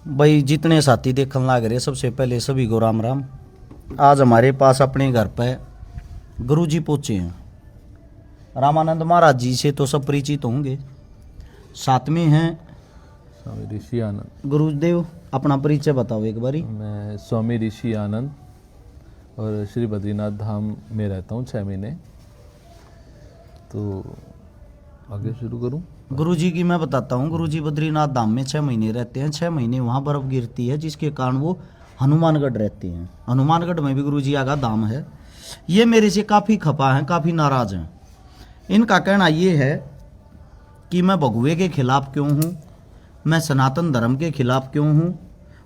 भाई जितने साथी देखने लग रहे सबसे पहले सभी को राम राम। आज हमारे पास अपने घर पे गुरु जी पहुंचे हैं। रामानंद महाराज जी से तो सब परिचित होंगे। साथ में हैं स्वामी ऋषि आनंद। गुरुदेव अपना परिचय बताओ एक बारी। मैं स्वामी ऋषि आनंद और श्री बद्रीनाथ धाम में रहता हूँ 6 महीने। तो आगे शुरू करूँ? गुरु जी की मैं बताता हूँ। गुरु जी बद्रीनाथ धाम में 6 महीने रहते हैं। 6 महीने वहाँ बर्फ गिरती है, जिसके कारण वो हनुमानगढ़ रहते हैं। हनुमानगढ़ में भी गुरु जी का धाम है। ये मेरे से काफ़ी खपा हैं, काफ़ी नाराज हैं। इनका कहना ये है कि मैं भगवे के खिलाफ क्यों हूँ, मैं सनातन धर्म के खिलाफ क्यों हूँ,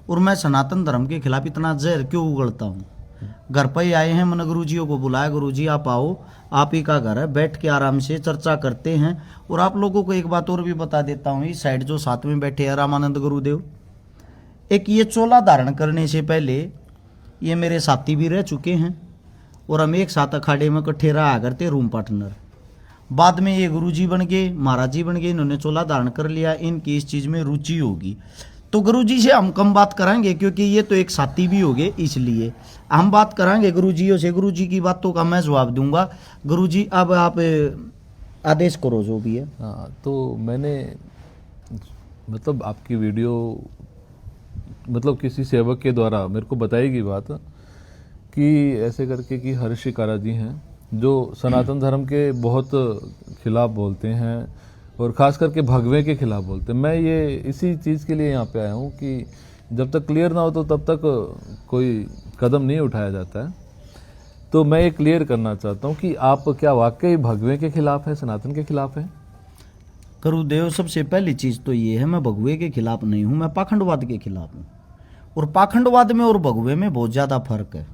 और मैं सनातन धर्म के खिलाफ इतना जहर क्यों उगलता हूँ। घर पर ही आए हैं, मैंने गुरु जी को बुलाया। गुरु जी आप आओ, आप ही का घर है, बैठ के आराम से चर्चा करते हैं। और आप लोगों को एक बात और भी बता देता हूँ। इस साइड जो साथ में बैठे हैं रामानंद गुरुदेव, एक ये चोला धारण करने से पहले ये मेरे साथी भी रह चुके हैं, और हम एक साथ अखाड़े में इकट्ठे रहा करते, रूम पार्टनर। बाद में ये गुरु जी बन गए, महाराज जी बन गए, इन्होंने चोला धारण कर लिया। इनकी इस चीज़ में रुचि होगी तो गुरु जी से हम कम बात कराएंगे, क्योंकि ये तो एक साथी भी हो गए, इसलिए हम बात कराएंगे गुरु जी से। गुरु जी की बातों का मैं जवाब दूंगा। गुरु जी अब आप आदेश करो जो भी है। हाँ, तो मैंने मतलब आपकी वीडियो मतलब किसी सेवक के द्वारा मेरे को बताई गई बात कि ऐसे करके कि हर्षि कारा जी हैं जो सनातन धर्म के बहुत खिलाफ बोलते हैं और ख़ास करके भगवे के खिलाफ बोलते हैं। मैं ये इसी चीज़ के लिए यहाँ पे आया हूँ कि जब तक क्लियर ना हो तो तब तक कोई कदम नहीं उठाया जाता है। तो मैं ये क्लियर करना चाहता हूँ कि आप क्या वाकई भगवे के खिलाफ है, सनातन के खिलाफ है? गुरुदेव सबसे पहली चीज़ तो ये है, मैं भगवे के खिलाफ नहीं हूँ, मैं पाखंडवाद के खिलाफ हूँ। और पाखंडवाद में और भगवे में बहुत ज़्यादा फर्क है।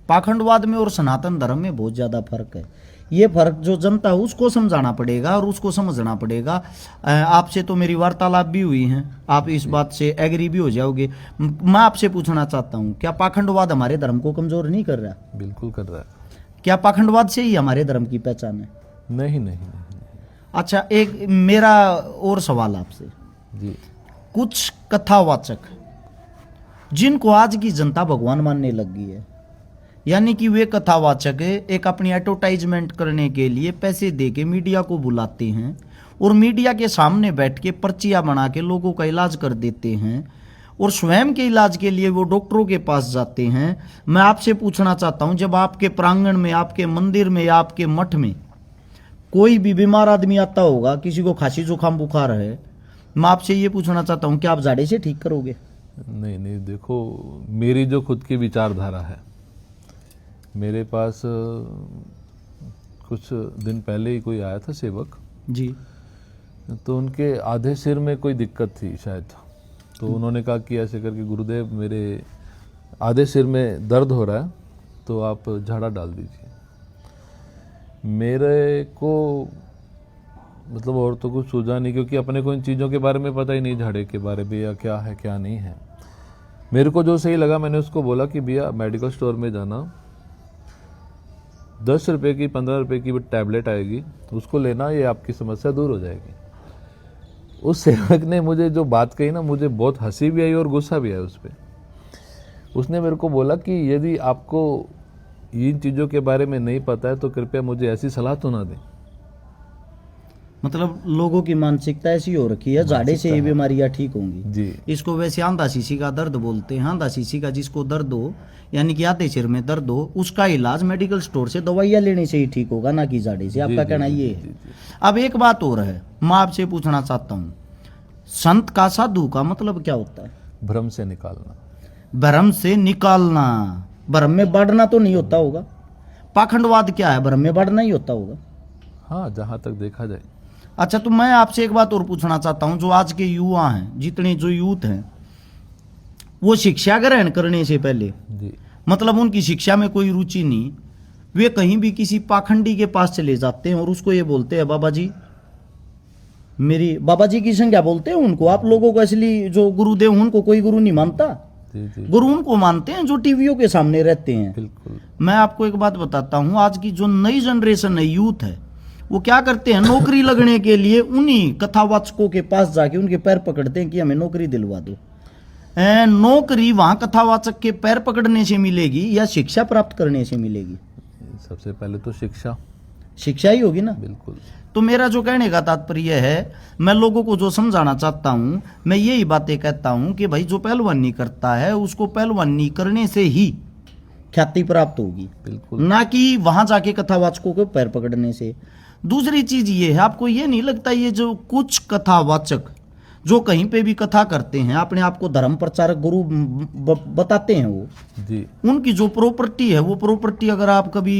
पाखंडवाद में और सनातन धर्म में बहुत ज़्यादा फर्क है। ये फर्क जो जनता है उसको समझाना पड़ेगा और उसको समझना पड़ेगा। आपसे तो मेरी वार्तालाप भी हुई है, आप इस बात से एग्री भी हो जाओगे। मैं आपसे पूछना चाहता हूँ, क्या पाखंडवाद हमारे धर्म को कमजोर नहीं कर रहा? बिल्कुल कर रहा है। क्या पाखंडवाद से ही हमारे धर्म की पहचान है? नहीं नहीं नहीं। अच्छा, एक मेरा और सवाल आपसे। जी। कुछ कथावाचक जिनको आज की जनता भगवान मानने लग गई है, यानी कि वे कथावाचक एक अपनी एडवर्टाइजमेंट करने के लिए पैसे दे के मीडिया को बुलाते हैं और मीडिया के सामने बैठ के पर्चियां बना के लोगों का इलाज कर देते हैं, और स्वयं के इलाज के लिए वो डॉक्टरों के पास जाते हैं। मैं आपसे पूछना चाहता हूं, जब आपके प्रांगण में, आपके मंदिर में या आपके मठ में कोई भी बीमार आदमी आता होगा, किसी को खांसी जुकाम बुखार है, मैं आपसे ये पूछना चाहता हूं कि आप झाड़े से ठीक करोगे? नहीं नहीं, देखो मेरी जो खुद की विचारधारा है, मेरे पास कुछ दिन पहले ही कोई आया था सेवक जी, तो उनके आधे सिर में कोई दिक्कत थी शायद। तो उन्होंने कहा कि ऐसे करके गुरुदेव मेरे आधे सिर में दर्द हो रहा है, तो आप झाड़ा डाल दीजिए। मेरे को मतलब और तो कुछ सूझा नहीं, क्योंकि अपने को इन चीज़ों के बारे में पता ही नहीं, झाड़े के बारे में या क्या है क्या नहीं है। मेरे को जो सही लगा मैंने उसको बोला कि भैया मेडिकल स्टोर में जाना, 10 रुपये की 15 रुपये की टैबलेट आएगी, उसको लेना, ये आपकी समस्या दूर हो जाएगी। उस सेवक ने मुझे जो बात कही ना, मुझे बहुत हंसी भी आई और गुस्सा भी आया उस पर। उसने मेरे को बोला कि यदि आपको इन चीज़ों के बारे में नहीं पता है तो कृपया मुझे ऐसी सलाह तो ना दें। मतलब लोगों की मानसिकता ऐसी हो रखी है, झाड़े से ये बीमारियां ठीक होंगी जी। इसको वैसे आंधा शीशी का दर्द बोलते हैं। आंधा शीशी का जिसको दर्द हो, यानी कि आधे सिर में दर्द हो, उसका इलाज मेडिकल स्टोर से दवाइयां लेने से ही ठीक होगा, ना कि झाड़े से। आपका कहना ये है। अब एक बात और है, मैं आपसे पूछना चाहता हूँ, संत का, साधु का मतलब क्या होता है? भ्रम से निकालना। भ्रम से निकालना। भ्रम में बढ़ना तो नहीं होता होगा? पाखंडवाद क्या है? भ्रम में बढ़ना ही होता होगा। हाँ, जहाँ तक देखा जाए। अच्छा, तो मैं आपसे एक बात और पूछना चाहता हूं, जो आज के युवा हैं, जितने जो यूथ हैं, वो शिक्षा ग्रहण करने से पहले जी, मतलब उनकी शिक्षा में कोई रुचि नहीं, वे कहीं भी किसी पाखंडी के पास चले जाते हैं और उसको ये बोलते हैं, बाबा जी मेरी, बाबा जी की संज्ञा बोलते हैं उनको। आप लोगों को असली जो गुरुदेव उनको कोई गुरु नहीं मानता। जी, जी। गुरु उनको मानते हैं जो टीवियों के सामने रहते हैं। बिल्कुल। मैं आपको एक बात बताता हूं, आज की जो नई जनरेशन है, यूथ है, वो क्या करते हैं, नौकरी लगने के लिए उन्हीं कथावाचकों के पास जाके उनके पैर पकड़ते हैं कि हमें नौकरी दिलवा दो। नौकरी वहां कथावाचक के पैर पकड़ने से मिलेगी या शिक्षा प्राप्त करने से मिलेगी? सबसे पहले तो शिक्षा शिक्षा ही होगी ना। बिल्कुल। तो मेरा जो कहने का तात्पर्य है, मैं लोगों को जो समझाना चाहता हूं, मैं यही बातें कहता हूं कि भाई जो पहलवानी करता है उसको पहलवानी करने से ही ख्याति प्राप्त होगी, बिल्कुल। ना कि वहां जाके कथावाचकों को पैर पकड़ने से। दूसरी चीज ये है, आपको ये नहीं लगता ये जो कुछ कथावाचक जो कहीं पे भी कथा करते हैं, अपने आप को धर्म प्रचारक गुरु बताते हैं, वो जी, उनकी जो प्रॉपर्टी है, वो प्रॉपर्टी अगर आप कभी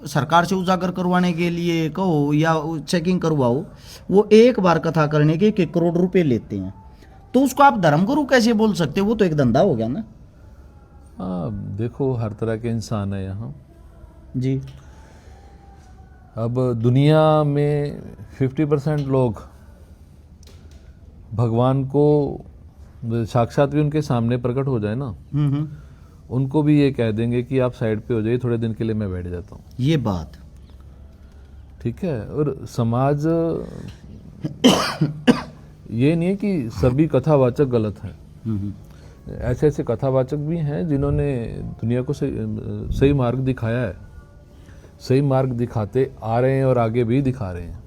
सरकार से उजागर करवाने के लिए कहो या चेकिंग करवाओ, वो एक बार कथा करने के 1 करोड़ रुपए लेते हैं। तो उसको आप धर्मगुरु कैसे बोल सकते हो? वो तो एक धंधा हो गया ना। देखो हर तरह के इंसान है यहाँ जी। अब दुनिया में 50% लोग भगवान को साक्षात भी उनके सामने प्रकट हो जाए ना, उनको भी ये कह देंगे कि आप साइड पे हो जाइए, थोड़े दिन के लिए मैं बैठ जाता हूँ। ये बात ठीक है। और समाज ये नहीं है कि सभी कथावाचक गलत हैं। ऐसे ऐसे कथावाचक भी हैं जिन्होंने दुनिया को सही मार्ग दिखाया है, सही मार्ग दिखाते आ रहे हैं और आगे भी दिखा रहे हैं।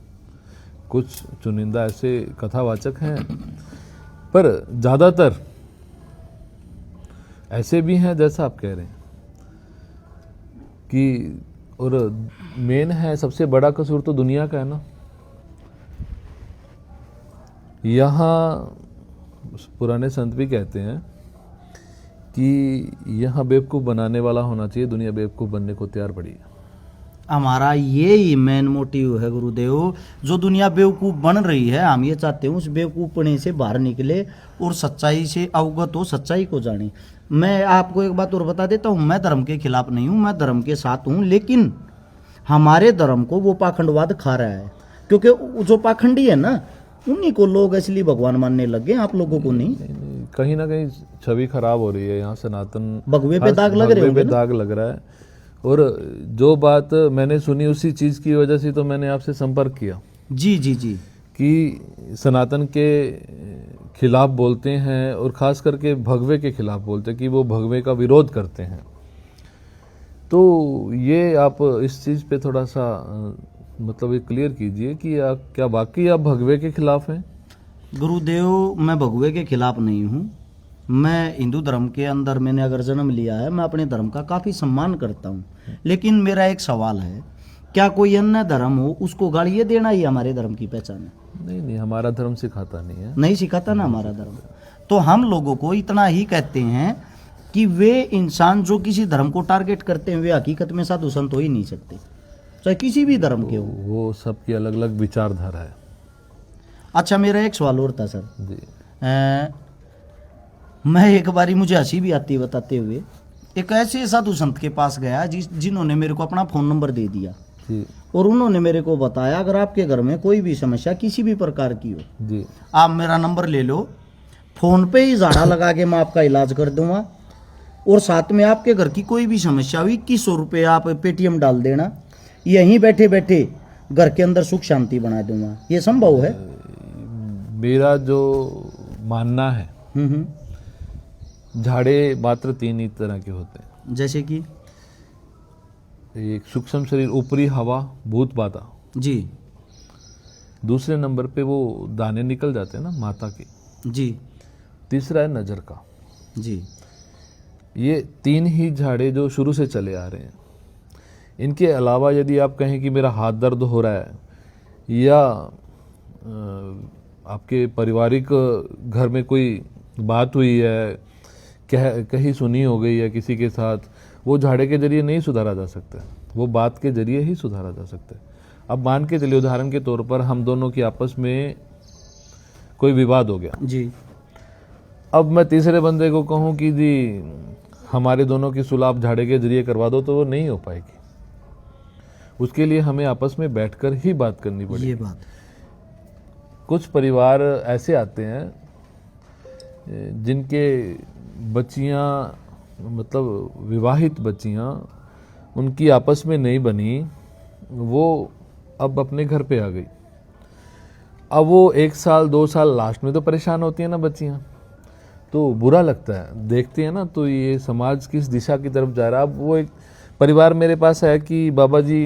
कुछ चुनिंदा ऐसे कथावाचक हैं, पर ज़्यादातर ऐसे भी हैं जैसा आप कह रहे हैं कि, और मेन है सबसे बड़ा कसूर तो दुनिया का है ना। यहाँ पुराने संत भी कहते हैं कि यहाँ बेवकूफ़ बनाने वाला होना चाहिए, दुनिया बेवकूफ़ बनने को तैयार पड़ी है। हमारा ये ही मेन मोटिव है गुरुदेव। जो दुनिया बेवकूफ़ बन रही है, हम ये चाहते हैं उस बेवकूफ़पने से बाहर निकले और सच्चाई से अवगत हो, सच्चाई को जाने। मैं आपको एक बात और बता देता हूँ, मैं धर्म के खिलाफ नहीं हूँ, मैं धर्म के साथ हूँ, लेकिन हमारे धर्म को वो पाखंडवाद खा रहा है, क्योंकि जो पाखंडी है ना, उन्हीं को लोग इसलिए भगवान मानने लग गए, आप लोगों को नहीं। कहीं ना कहीं छवि खराब हो रही है यहाँ। सनातन भगवे पे दाग लग रहे हैं, दाग लग रहा है। और जो बात मैंने सुनी उसी चीज की वजह से तो मैंने आपसे संपर्क किया। जी जी जी। कि सनातन के खिलाफ बोलते हैं और खास करके भगवे के खिलाफ बोलते हैं कि वो भगवे का विरोध करते हैं। तो ये आप इस चीज पे थोड़ा सा मतलब ये क्लियर कीजिए कि क्या वाकई आप भगवे के खिलाफ हैं? गुरुदेव, मैं भगवे के खिलाफ नहीं हूँ। मैं हिंदू धर्म के अंदर मैंने अगर जन्म लिया है, मैं अपने धर्म का काफ़ी सम्मान करता हूँ, लेकिन मेरा एक सवाल है, क्या कोई अन्य धर्म हो उसको गालियाँ देना ही हमारे धर्म की पहचान है? नहीं, हमारा धर्म सिखाता नहीं है। नहीं सिखाता ना हमारा धर्म। तो हम लोगों को इतना ही कहते हैं कि वे इंसान जो किसी धर्म को टारगेट करते हैं, वे हकीकत में साधु संत हो ही नहीं सकते, चाहे किसी भी धर्म के हो। वो सबकी अलग अलग विचारधारा है। अच्छा, मेरा एक सवाल और था सर जी। मैं एक बारी, मुझे हंसी भी आती है बताते हुए, एक ऐसे साधु संत के पास गया जिन्होंने मेरे को अपना फ़ोन नंबर दे दिया जी। और उन्होंने मेरे को बताया, अगर आपके घर में कोई भी समस्या किसी भी प्रकार की हो जी, आप मेरा नंबर ले लो, फ़ोन पे ही झाड़ा लगा के मैं आपका इलाज कर दूंगा, और साथ में आपके घर की कोई भी समस्या हुई 2100 रुपये आप पेटीएम डाल देना, यहीं बैठे बैठे घर के अंदर सुख शांति बना दूंगा। ये संभव है? मेरा जो मानना है, झाड़े मात्र 3 ही तरह के होते हैं। जैसे कि एक सूक्ष्म शरीर, ऊपरी हवा, भूत बाधा। जी। दूसरे नंबर पे वो दाने निकल जाते हैं ना माता के। जी। तीसरा है नजर का। जी। ये 3 ही झाड़े जो शुरू से चले आ रहे हैं। इनके अलावा यदि आप कहें कि मेरा हाथ दर्द हो रहा है या आपके पारिवारिक घर में कोई बात हुई है, कहीं सुनी हो गई है किसी के साथ, वो झाड़े के जरिए नहीं सुधारा जा सकता, वो बात के जरिए ही सुधारा जा सकता है। अब मान के चलिए उदाहरण के तौर पर हम दोनों की आपस में कोई विवाद हो गया जी। अब मैं तीसरे बंदे को कहूं कि जी हमारे दोनों की सुलह आप झाड़े के जरिए करवा दो, तो वो नहीं हो पाएगी। उसके लिए हमें आपस में बैठकर ही बात करनी पड़ेगी। ये बात। कुछ परिवार ऐसे आते हैं जिनके बच्चियां, मतलब विवाहित बच्चियां, उनकी आपस में नहीं बनी, वो अब अपने घर पे आ गई। अब वो 1 साल 2 साल लास्ट में तो परेशान होती हैं ना बच्चियां, तो बुरा लगता है, देखते हैं ना, तो ये समाज किस दिशा की तरफ जा रहा है। अब वो एक परिवार मेरे पास है कि बाबा जी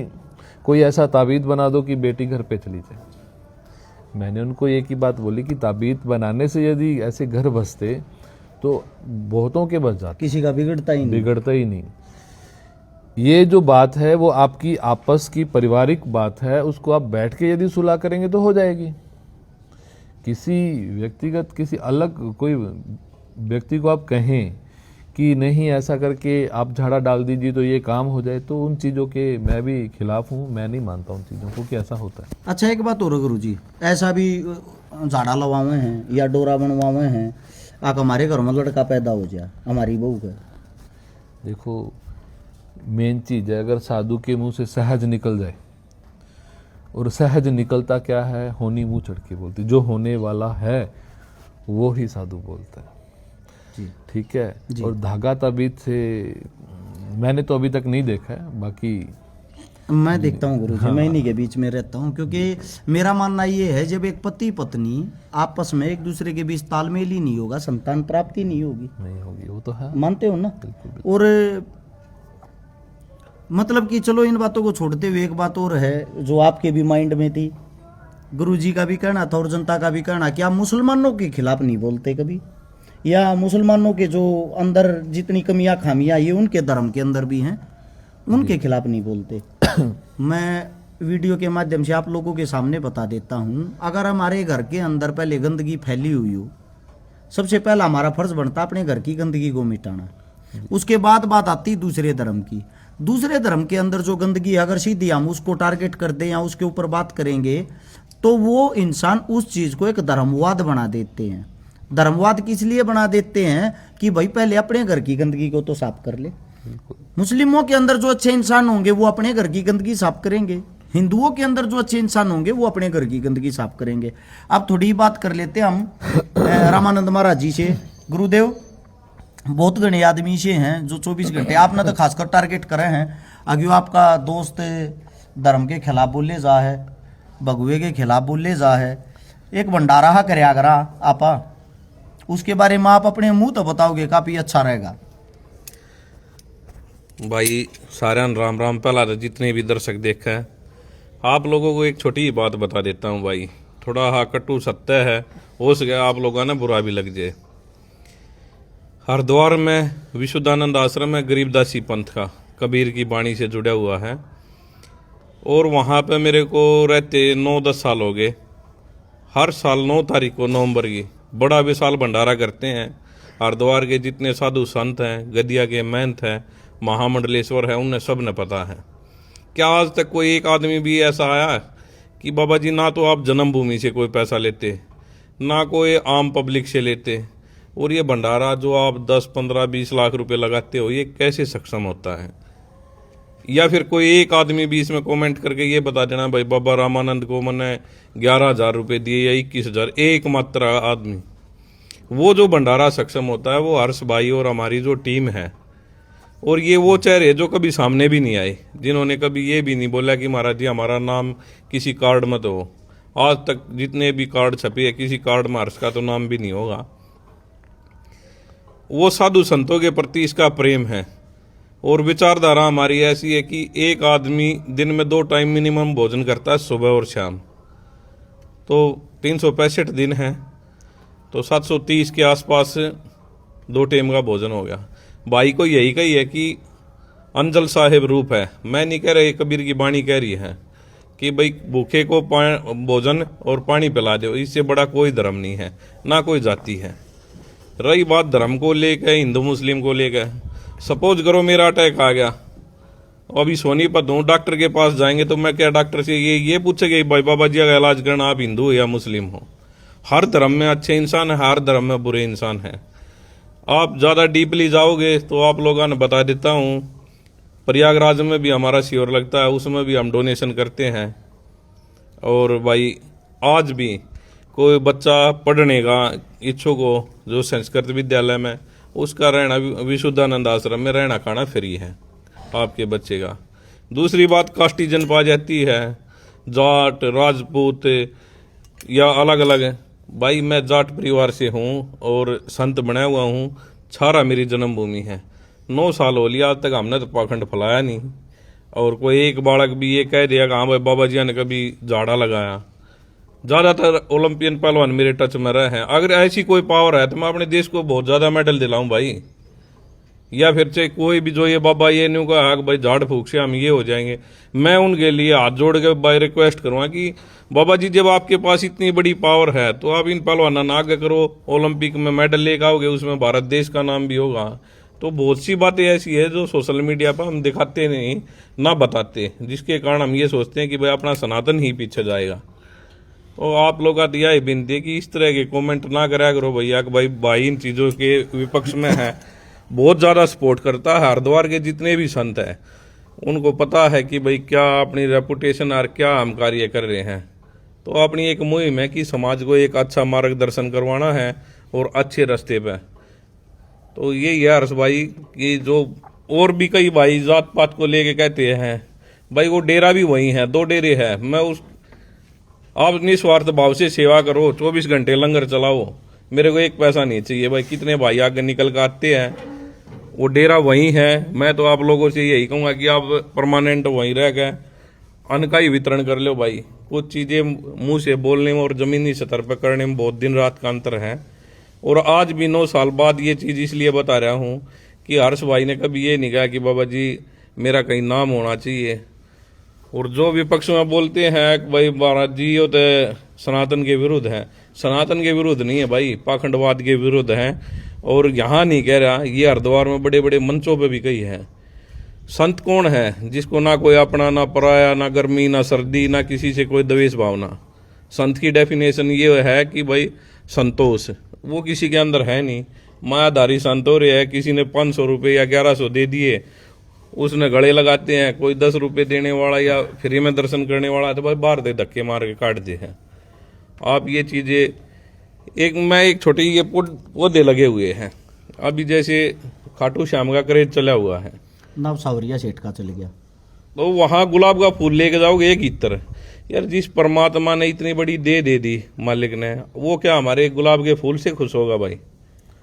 कोई ऐसा ताबीज़ बना दो कि बेटी घर पे चली जाए। मैंने उनको एक ही बात बोली कि ताबीज़ बनाने से यदि ऐसे घर बसते तो बहुतों के बच जाते, किसी का बिगड़ता ही नहीं। बिगड़ता ही नहीं। ये जो बात है वो आपकी आपस की पारिवारिक बात है, उसको आप बैठ के यदि सुलह करेंगे तो हो जाएगी। किसी व्यक्तिगत, किसी अलग कोई व्यक्ति को आप कहें कि नहीं ऐसा करके आप झाड़ा डाल दीजिए तो ये काम हो जाए, तो उन चीज़ों के मैं भी खिलाफ हूँ। मैं नहीं मानता उन चीज़ों को कि ऐसा होता है। अच्छा, एक बात और गुरु जी, ऐसा भी झाड़ा लवावे हैं या डोरा बनवावे हैं, आप हमारे घर में लड़का पैदा हो जाए हमारी बहू का। देखो, मेन चीज़ है, अगर साधु के मुंह से सहज निकल जाए, और सहज निकलता क्या है, होनी मुंह चढ़ के बोलती, जो होने वाला है वो ही साधु बोलता है। जी ठीक है जी। और धागा ताबीज से मैंने तो अभी तक नहीं देखा है, बाकी मैं देखता हूँ गुरु जी, मैं इन्हीं के बीच में रहता हूँ, क्योंकि मेरा मानना ये है जब एक पति पत्नी आपस में एक दूसरे के बीच तालमेल ही नहीं होगा, संतान प्राप्ति नहीं होगी। नहीं होगी, वो तो है। मानते हो ना? बिल्कुल। और मतलब कि चलो इन बातों को छोड़ते हुए एक बात और है जो आपके भी माइंड में थी, गुरु जी का भी कहना था और जनता का भी कहना कि आप मुसलमानों के खिलाफ नहीं बोलते कभी, या मुसलमानों के जो अंदर जितनी कमियां खामियां ये उनके धर्म के अंदर भी हैं, उनके खिलाफ नहीं बोलते। मैं वीडियो के माध्यम से आप लोगों के सामने बता देता हूँ, अगर हमारे घर के अंदर पहले गंदगी फैली हुई हो, सबसे पहला हमारा फर्ज बनता अपने घर की गंदगी को मिटाना। उसके बाद बात आती दूसरे धर्म की। दूसरे धर्म के अंदर जो गंदगी है, अगर सीधी हम उसको टारगेट कर दें या उसके ऊपर बात करेंगे तो वो इंसान उस चीज को एक धर्मवाद बना देते हैं। धर्मवाद किस लिए बना देते हैं कि भाई पहले अपने घर की गंदगी को तो साफ कर ले। मुस्लिमों के अंदर जो अच्छे इंसान होंगे वो अपने घर की गंदगी साफ करेंगे, हिंदुओं के अंदर जो अच्छे इंसान होंगे वो अपने घर की गंदगी साफ करेंगे। अब थोड़ी बात कर लेते हम रामानंद महाराज जी से। गुरुदेव, बहुत घने आदमी से हैं जो 24 घंटे आपने तो खासकर टारगेट करे हैं, आगे आपका दोस्त धर्म के खिलाफ बोले जा है, भगवे के खिलाफ बोले जा है, एक भंडारा करे आगरा आपा, उसके बारे में आप अपने मुंह तो बताओगे काफी अच्छा रहेगा। भाई सारे राम राम। पहला तो जितने भी दर्शक देखा है, आप लोगों को एक छोटी ही बात बता देता हूँ भाई, थोड़ा हाँ कटु सत्य है, हो सके आप लोगों ने बुरा भी लग जाए। हरिद्वार में विशुद्धानंद आश्रम है, गरीबदासी पंथ का, कबीर की बाणी से जुड़ा हुआ है, और वहाँ पे मेरे को रहते 9-10 साल हो गए। हर साल 9 तारीख को नवंबर की बड़ा विशाल भंडारा करते हैं। हरिद्वार के जितने साधु संत हैं, गदिया के महंत हैं, महामंडलेश्वर है, उन्हें सब ने पता है। क्या आज तक कोई एक आदमी भी ऐसा आया कि बाबा जी ना तो आप जन्मभूमि से कोई पैसा लेते, ना कोई आम पब्लिक से लेते, और ये भंडारा जो आप 10, 15, 20 लाख रुपए लगाते हो, ये कैसे सक्षम होता है? या फिर कोई एक आदमी भी इसमें कमेंट करके ये बता देना भाई बाबा रामानंद को मैंने 11,000 रुपये दिए या 21,000, एक मात्र आदमी। वो जो भंडारा सक्षम होता है वो हर्ष भाई और हमारी जो टीम है, और ये वो चेहरे जो कभी सामने भी नहीं आए, जिन्होंने कभी ये भी नहीं बोला कि महाराज जी हमारा नाम किसी कार्ड में तो हो। आज तक जितने भी कार्ड छपे हैं, किसी कार्ड में हर्ष का तो नाम भी नहीं होगा। वो साधु संतों के प्रति इसका प्रेम है, और विचारधारा हमारी ऐसी है कि एक आदमी दिन में 2 टाइम मिनिमम भोजन करता है, सुबह और शाम। तो 365 दिन है, तो 730 के आसपास 2 टाइम का भोजन हो गया। भाई को यही कही है कि अंजल साहिब रूप है। मैं नहीं कह रही, कबीर की बाणी कह रही है कि भाई भूखे को भोजन और पानी पिला दो, इससे बड़ा कोई धर्म नहीं है, ना कोई जाति है। रही बात धर्म को लेकर, हिंदू मुस्लिम को लेकर, सपोज करो मेरा अटैक आ गया, अभी सोनीपत हूँ, डॉक्टर के पास जाएंगे तो मैं क्या डॉक्टर से ये पूछेगा भाई बाबा जी का इलाज करना आप हिंदू हो या मुस्लिम हो? हर धर्म में अच्छे इंसान है, हर धर्म में बुरे इंसान है। आप ज़्यादा डीपली जाओगे तो आप लोगों ने बता देता हूँ, प्रयागराज में भी हमारा शिविर लगता है, उसमें भी हम डोनेशन करते हैं। और भाई आज भी कोई बच्चा पढ़ने का इच्छुक हो जो संस्कृत विद्यालय में, उसका रहना विशुद्धानंद आश्रम में रहना खाना फ्री है आपके बच्चे का। दूसरी बात, कास्टी जनपा जाती है, जाट, राजपूत या अलग अलग भाई मैं जाट परिवार से हूँ और संत बना हुआ हूँ। छारा मेरी जन्मभूमि है। 9 साल हो लिया, आज तक हमने तो पाखंड फैलाया नहीं। और कोई एक बालक भी ये कह दिया कि हाँ भाई बाबा जी ने कभी झाड़ा लगाया। ज़्यादातर ओलंपियन पहलवान मेरे टच में रहे हैं। अगर ऐसी कोई पावर है तो मैं अपने देश को बहुत ज़्यादा मेडल दिलाऊं भाई। या फिर चाहे कोई भी जो ये बाबा ये नहीं कहा कि भाई झाड़ फूक से हम ये हो जाएंगे। मैं उनके लिए हाथ जोड़ के भाई रिक्वेस्ट करूँगा कि बाबा जी जब आपके पास इतनी बड़ी पावर है तो आप इन पहलवानों ना आगे करो, ओलंपिक में मेडल लेकर आओगे, उसमें भारत देश का नाम भी होगा। तो बहुत सी बातें ऐसी है जो सोशल मीडिया पर हम दिखाते नहीं, ना बताते, जिसके कारण हम ये सोचते हैं कि भाई अपना सनातन ही पीछे जाएगा। तो आप लोग का दिया ही बिनती है कि इस तरह के कमेंट ना करा करो भैया कि भाई इन चीज़ों के विपक्ष में है, बहुत ज़्यादा सपोर्ट करता है। हरिद्वार के जितने भी संत हैं उनको पता है कि भाई क्या अपनी रेपुटेशन और क्या हम कार्य कर रहे हैं। तो अपनी एक मुहिम है कि समाज को एक अच्छा मार्गदर्शन करवाना है और अच्छे रास्ते पे। तो यही है हर्ष भाई कि जो और भी कई भाई जात पात को लेके कहते हैं भाई वो डेरा भी वही है, 2 डेरे है। मैं उस आप निस्वार्थ भाव से सेवा करो, 24 घंटे लंगर चलाओ, मेरे को 1 पैसा नहीं चाहिए भाई। कितने भाई आगे निकल कर आते हैं, वो डेरा वही है। मैं तो आप लोगों से यही कहूँगा कि आप परमानेंट वहीं रह गए अन्न का ही वितरण कर लो भाई। कुछ चीज़ें मुंह से बोलने में और ज़मीनी स्तर पर करने में बहुत दिन रात का अंतर है। और आज भी 9 साल बाद ये चीज़ इसलिए बता रहा हूँ कि हर्ष भाई ने कभी ये नहीं कहा कि बाबा जी मेरा कहीं नाम होना चाहिए। और जो विपक्ष में बोलते हैं कि भाई महाराज जी ये तो सनातन के विरुद्ध है, सनातन के विरुद्ध नहीं है भाई, पाखंडवाद के विरुद्ध है। और यहाँ नहीं कह रहा, ये हरिद्वार में बड़े बड़े मंचों पे भी कही है। संत कौन है जिसको ना कोई अपना, ना पराया, ना गर्मी, ना सर्दी, ना किसी से कोई द्वेष भावना। संत की डेफिनेशन ये है कि भाई संतोष, वो किसी के अंदर है नहीं। मायाधारी संत हो रहे है, किसी ने 500 रुपये या 1100 दे दिए, उसने गले लगाते हैं। कोई 10 रुपये देने वाला या फ्री में दर्शन करने वाला तो भाई बाहर दे धक्के मार के काट दे हैं। आप ये चीज़ें एक छोटे ये पौधे लगे हुए हैं अभी, जैसे खाटू श्याम का क्रेज चला हुआ है, नव सावरिया सेठ का चल गया, तो वहाँ गुलाब का फूल लेके जाओगे 1 इत्र। यार जिस परमात्मा ने इतनी बड़ी दे दी मालिक ने, वो क्या हमारे गुलाब के फूल से खुश होगा भाई?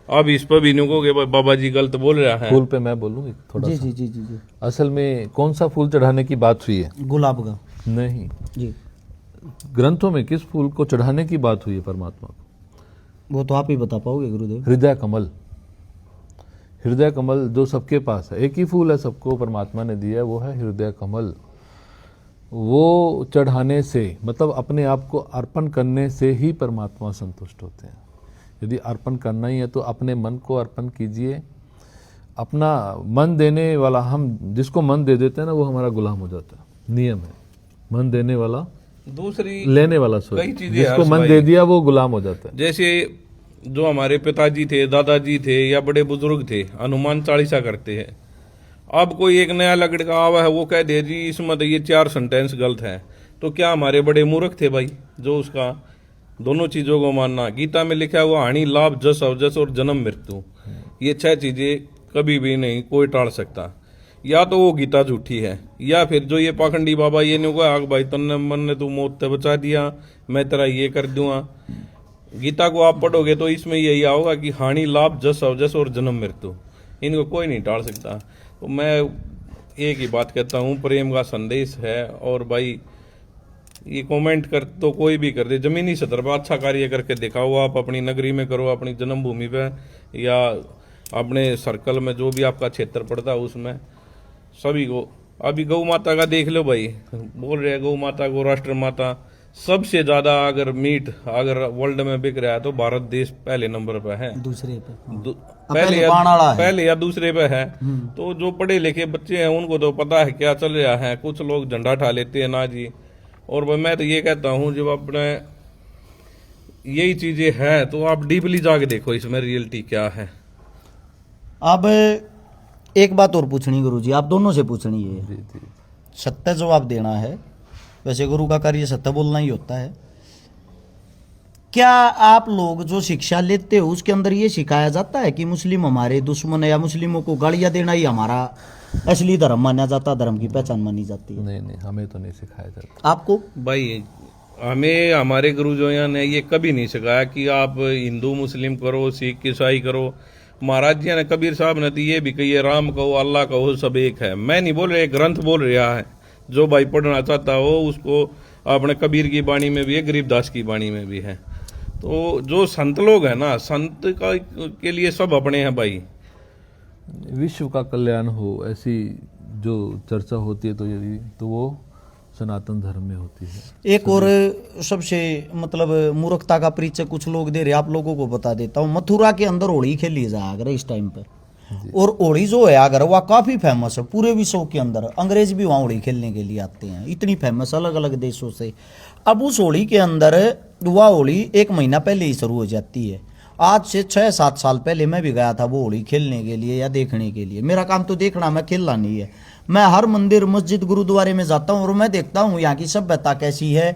अब इस पर भी नहीं कहोगे बाबा जी गलत बोल रहा है। फूल पे मैं बोलूँ थोड़ा जी सा? जी जी जी जी। असल में कौन सा फूल चढ़ाने की बात हुई है? गुलाब का नहीं, जी, ग्रंथों में किस फूल को चढ़ाने की बात हुई है परमात्मा को? वो तो आप ही बता पाओगे गुरुदेव। हृदय कमल। हृदय कमल जो सबके पास है, एक ही फूल है सबको परमात्मा ने दिया है, वो है हृदय कमल। वो चढ़ाने से मतलब अपने आप को अर्पण करने से ही परमात्मा संतुष्ट होते हैं। यदि अर्पण करना ही है तो अपने मन को अर्पण कीजिए। अपना मन देने वाला, हम जिसको मन दे देते हैं ना, वो हमारा गुलाम हो जाता है। नियम है, मन देने वाला दूसरी लेने वाला, कई चीजें जिसको मन दे दिया वो गुलाम हो जाता है। जैसे जो हमारे पिताजी थे, दादाजी थे या बड़े बुजुर्ग थे, हनुमान चालीसा करते हैं। अब कोई एक नया लड़का आवा है, वो कह दे जी इसमें तो ये 4 सेंटेंस गलत है, तो क्या हमारे बड़े मूर्ख थे भाई जो उसका दोनों चीजों को मानना? गीता में लिखा हुआ हानि लाभ जस अवजस और जन्म मृत्यु, ये 6 चीजें कभी भी नहीं कोई टाल सकता। या तो वो गीता झूठी है, या फिर जो ये पाखंडी बाबा ये नहीं कहा भाई तन्ने मन ने तू मौत से बचा दिया, मैं तेरा ये कर दूंगा। गीता को आप पढ़ोगे तो इसमें यही आओगा कि हानि लाभ जस अवजस और जन्म मृत्यु, इनको कोई नहीं टाल सकता। तो मैं एक ही बात कहता हूँ, प्रेम का संदेश है। और भाई ये कमेंट कर तो कोई भी कर दे, जमीनी सतर पर अच्छा कार्य करके दिखाओ। आप अपनी नगरी में करो, अपनी जन्मभूमि पे, या अपने सर्कल में जो भी आपका क्षेत्र पड़ता है उसमें सभी को। अभी गौ माता का देख लो भाई, बोल रहे हैं गौ माता को राष्ट्र माता। सबसे ज्यादा अगर मीट अगर वर्ल्ड में बिक रहा है तो भारत देश पहले नंबर पे है, दूसरे पे पहले या दूसरे पे है। तो जो पढ़े लिखे बच्चे हैं उनको तो पता है क्या चल रहा है। कुछ लोग झंडा उठा लेते हैं ना जी। और मैं तो ये कहता हूँ जब अपने यही चीजें हैं तो आप डीपली जाके देखो इसमें रियलिटी क्या है। अब एक बात और पूछनी गुरुजी, आप दोनों से पूछनी है, सत्य जवाब देना है। वैसे गुरु का कार्य सत्य बोलना ही होता है। क्या आप लोग जो शिक्षा लेते हो उसके अंदर ये सिखाया जाता है कि मुस्लिम हमारे दुश्मन है, या मुस्लिमों को गालियां देना ही हमारा असली धर्म माना जाता, धर्म की पहचान मानी जाती है? नहीं, हमें तो नहीं सिखाया जाता। आपको भाई हमें हमारे गुरुजों ने ये कभी नहीं सिखाया कि आप हिंदू मुस्लिम करो, सिख ईसाई करो। महाराज जी ने, कबीर साहब ने तो ये भी कही है, राम कहो अल्लाह कहो सब एक है। मैं नहीं बोल रहा, ग्रंथ बोल रहा है। जो भाई पढ़ना चाहता हो उसको अपने कबीर की वाणी में भी है, गरीबदास की वाणी में भी है। तो जो संत लोग हैं ना, संत का के लिए सब अपने हैं भाई। विश्व का कल्याण हो ऐसी जो चर्चा होती है तो वो सनातन धर्म में होती है। एक और सबसे मतलब मूर्खता का परिचय कुछ लोग दे रहे, आप लोगों को बता देता हूँ। मथुरा के अंदर होली खेली जाए अगर इस टाइम पे, और होली जो है अगर वह काफी फेमस है पूरे विश्व के अंदर। अंग्रेज भी वहाँ होली खेलने के लिए आते हैं, इतनी फेमस अलग अलग देशों से। अब उस होली के अंदर वह होली 1 महीना पहले ही शुरू हो जाती है। आज से 6-7 साल पहले मैं भी गया था वो होली खेलने के लिए या देखने के लिए। मेरा काम तो देखना, मैं खेलना नहीं है। मैं हर मंदिर मस्जिद गुरुद्वारे में जाता हूँ और मैं देखता हूँ यहाँ की सभ्यता कैसी है,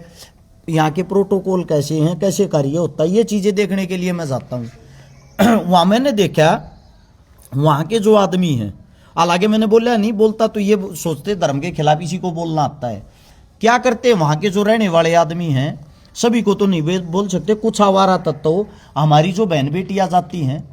यहाँ के प्रोटोकॉल कैसे हैं, कैसे कार्य होता है, ये चीज़ें देखने के लिए मैं जाता हूँ। वहाँ मैंने देखा वहाँ के जो आदमी हैं, हालांकि मैंने बोला नहीं, बोलता तो ये सोचते धर्म के खिलाफ इसी को बोलना आता है। क्या करते हैं वहाँ के जो रहने वाले आदमी हैं, सभी को तो नहीं बोल सकते, कुछ आवारा तत्व हमारी जो बहन बेटियाँ जाती हैं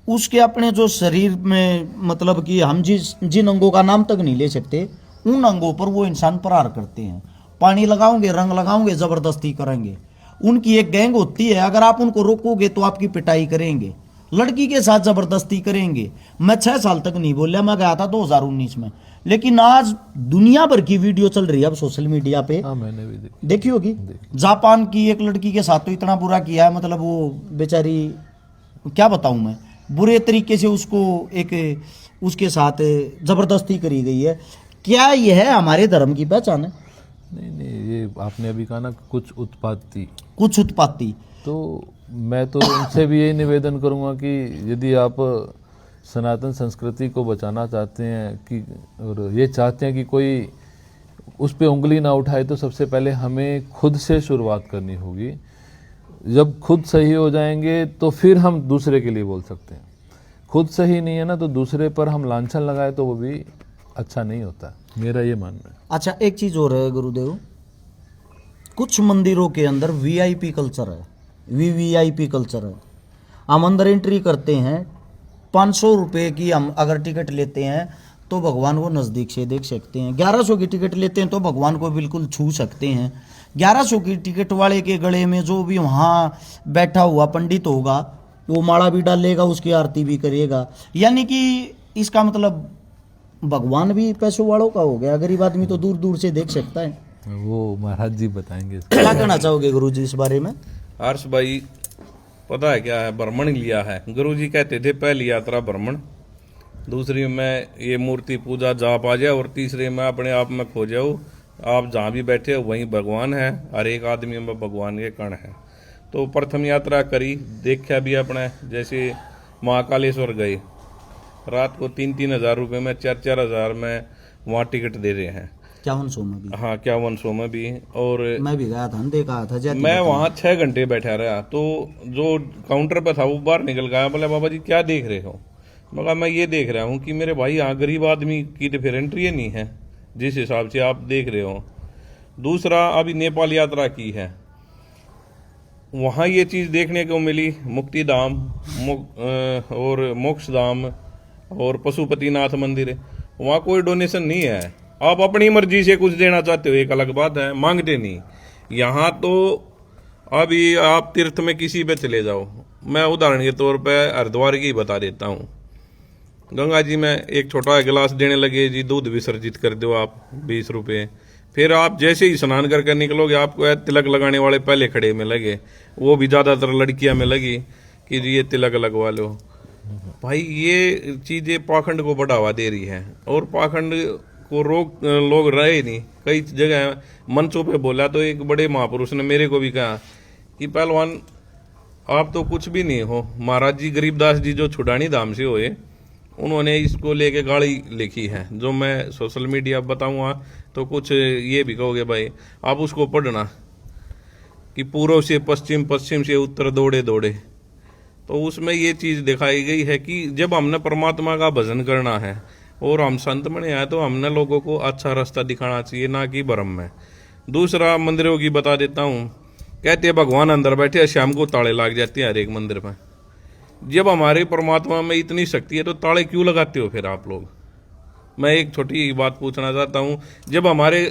उसके अपने जो शरीर में मतलब कि हम जिन अंगों का नाम तक नहीं ले सकते, उन अंगों पर वो इंसान प्रहार करते हैं। पानी लगाओगे, रंग लगाओगे, जबरदस्ती करेंगे। उनकी एक गैंग होती है, अगर आप उनको रोकोगे तो आपकी पिटाई करेंगे, लड़की के साथ जबरदस्ती करेंगे। मैं 6 साल तक नहीं बोला, मैं गया था 2019 में, लेकिन आज दुनिया भर की वीडियो चल रही है अब सोशल मीडिया पे। हाँ, मैंने भी देखी होगी। जापान की एक लड़की के साथ तो इतना बुरा किया है, मतलब वो बेचारी, क्या बताऊं मैं, बुरे तरीके से उसको एक उसके साथ जबरदस्ती करी गई है। क्या यह हमारे धर्म की पहचान है? नहीं, ये आपने अभी कहा ना कुछ उत्पत्ति। तो मैं तो उनसे भी यही निवेदन करूंगा कि यदि आप सनातन संस्कृति को बचाना चाहते हैं कि और ये चाहते हैं कि कोई उस पे उंगली ना उठाए, तो सबसे पहले हमें खुद से शुरुआत करनी होगी। जब खुद सही हो जाएंगे तो फिर हम दूसरे के लिए बोल सकते हैं। खुद सही नहीं है ना, तो दूसरे पर हम लांछन लगाए तो वो भी अच्छा नहीं होता, मेरा ये मानना है। अच्छा, एक चीज और है गुरुदेव, कुछ मंदिरों के अंदर वीआईपी कल्चर है, वीवीआईपी कल्चर है। हम अंदर एंट्री करते हैं, 500 रुपये की हम अगर टिकट लेते हैं तो भगवान को नज़दीक से देख सकते हैं। 1100 की टिकट लेते हैं तो भगवान को बिल्कुल छू सकते हैं। 1100 की टिकट वाले के गले में जो भी वहाँ बैठा हुआ पंडित होगा वो माला भी डालेगा, उसकी आरती भी करेगा। यानी कि इसका मतलब भगवान भी पैसों वालों का हो गया, गरीब आदमी तो दूर दूर से देख सकता है। वो महाराज जी बताएंगे। क्या कहना चाहोगे गुरुजी इस बारे में? हर्ष भाई, पता है क्या है, भ्रमण लिया है। गुरुजी कहते थे पहली यात्रा भ्रमण, दूसरी में ये मूर्ति पूजा जाप आ जाए, और तीसरे में अपने आप में खो जाओ। आप जहाँ भी बैठे हो वहीं भगवान है, हर एक आदमी में भगवान के कण है। तो प्रथम यात्रा करी, देखा भी अपने, जैसे महाकालेश्वर गए, रात को 3-3 हज़ार रुपये में, 4-4 हज़ार में वहाँ टिकट दे रहे हैं। 5100 में भी? हाँ, 5100 में भी। और मैं भी गया था, देखा था, मैं वहाँ 6 घंटे बैठा रहा। तो जो काउंटर पर था वो बाहर निकल गया, बोले बाबा जी क्या देख रहे हो? मगर मैं ये देख रहा हूँ कि मेरे भाई यहाँ गरीब आदमी की तो फिर एंट्री नहीं है जिस हिसाब से आप देख रहे हो। दूसरा, अभी नेपाल यात्रा की है, वहाँ ये चीज़ देखने को मिली, मुक्ति धाम और मोक्ष धाम और पशुपतिनाथ मंदिर, वहाँ कोई डोनेशन नहीं है। आप अपनी मर्जी से कुछ देना चाहते हो एक अलग बात है, मांगते नहीं। यहाँ तो अभी आप तीर्थ में किसी पे चले जाओ, मैं उदाहरण के तौर पे हरिद्वार की बता देता हूँ। गंगा जी में एक छोटा गिलास देने लगे जी, दूध विसर्जित कर दो आप 20 रुपये। फिर आप जैसे ही स्नान करके निकलोगे, आपको तिलक लगाने वाले पहले खड़े में लगे, वो भी ज़्यादातर लड़कियां में लगी कि जी ये तिलक लगवा लो। भाई ये चीज़ें पाखंड को बढ़ावा दे रही है, और पाखंड को रोक लोग रहे नहीं। कई जगह मंचों पे बोला तो एक बड़े महापुरुष ने मेरे को भी कहा कि पहलवान आप तो कुछ भी नहीं हो। महाराज जी गरीबदास जी जो छुड़ानी धाम से हुए, उन्होंने इसको लेके गाड़ी लिखी है, जो मैं सोशल मीडिया बताऊंगा तो कुछ ये भी कहोगे भाई, आप उसको पढ़ना कि पूर्व से पश्चिम, पश्चिम से उत्तर दौड़े दौड़े। तो उसमें ये चीज़ दिखाई गई है कि जब हमने परमात्मा का भजन करना है और हम संत बने हैं, तो हमने लोगों को अच्छा रास्ता दिखाना चाहिए, ना कि भ्रम में। दूसरा मंदिरों की बता देता हूँ। कहते हैं भगवान अंदर बैठे हैं, शाम को ताले लग जाते हैं हर एक मंदिर में। जब हमारे परमात्मा में इतनी शक्ति है तो ताले क्यों लगाते हो फिर आप लोग? मैं एक छोटी बात पूछना चाहता हूँ, जब हमारे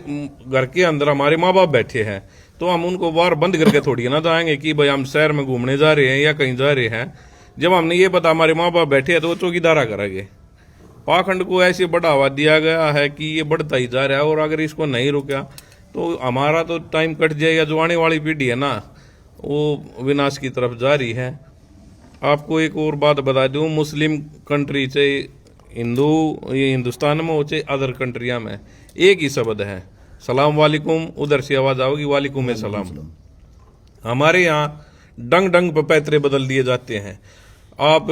घर के अंदर हमारे माँ बाप बैठे हैं तो हम उनको बाहर बंद करके थोड़ी ना जाएंगे कि भाई हम शहर में घूमने जा रहे हैं या कहीं जा रहे हैं। जब हमने ये पता हमारे माँ बाप बैठे हैं तो वो चौकीदारा करेंगे। पाखंड को ऐसे बढ़ावा दिया गया है कि ये बढ़ता ही जा रहा है, और अगर इसको नहीं रोका तो हमारा तो टाइम कट जाएगा। जो आने वाली पीढ़ी है ना, वो विनाश की तरफ जा रही है। आपको एक और बात बता दूं, मुस्लिम कंट्री से हिंदू, ये हिंदुस्तान में हो चाहे अदर कंट्रिया में, एक ही शब्द है सलाम वालेकुम। उधर से आवाज आओगी वालेकुम सलाम। हमारे यहाँ डंग डंग पे पैतरे बदल दिए जाते हैं। आप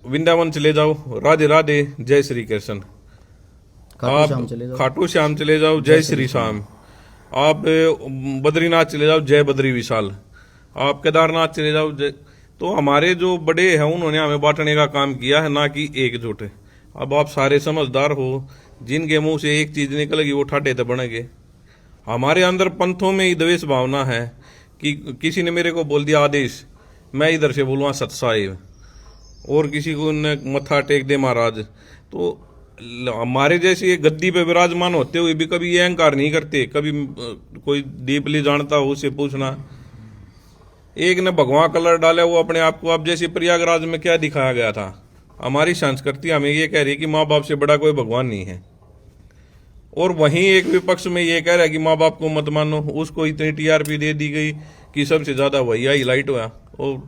वृंदावन चले जाओ, राधे राधे जय श्री कृष्ण। आप खाटू श्याम चले जाओ, जय श्री श्याम। आप बद्रीनाथ चले जाओ, जय बद्री विशाल। आप केदारनाथ चले जाओ, जय। तो हमारे जो बड़े हैं उन्होंने हमें बांटने का काम किया है, ना कि एकजुट। अब आप सारे समझदार हो, जिनके मुंह से एक चीज निकलेगी वो ठाटे तो बनेंगे। हमारे अंदर पंथों में ही द्वेष भावना है कि किसी ने मेरे को बोल दिया आदेश, मैं इधर से बोलूँगा सतसाहिब, और किसी को ने मत्था टेक दे महाराज। तो हमारे जैसे गद्दी पे विराजमान होते हुए भी कभी ये अहंकार नहीं करते। कभी कोई डीपली जानता हो उससे पूछना। एक ने भगवा कलर डाला वो अपने आप को, अब जैसे प्रयागराज में क्या दिखाया गया था, हमारी संस्कृति हमें ये कह रही है कि माँ बाप से बड़ा कोई भगवान नहीं है, और वहीं एक विपक्ष में ये कह रहा है कि माँ बाप को मत मानो। उसको इतनी टीआरपी दे दी गई कि सबसे ज्यादा वही हाईलाइट हुआ। और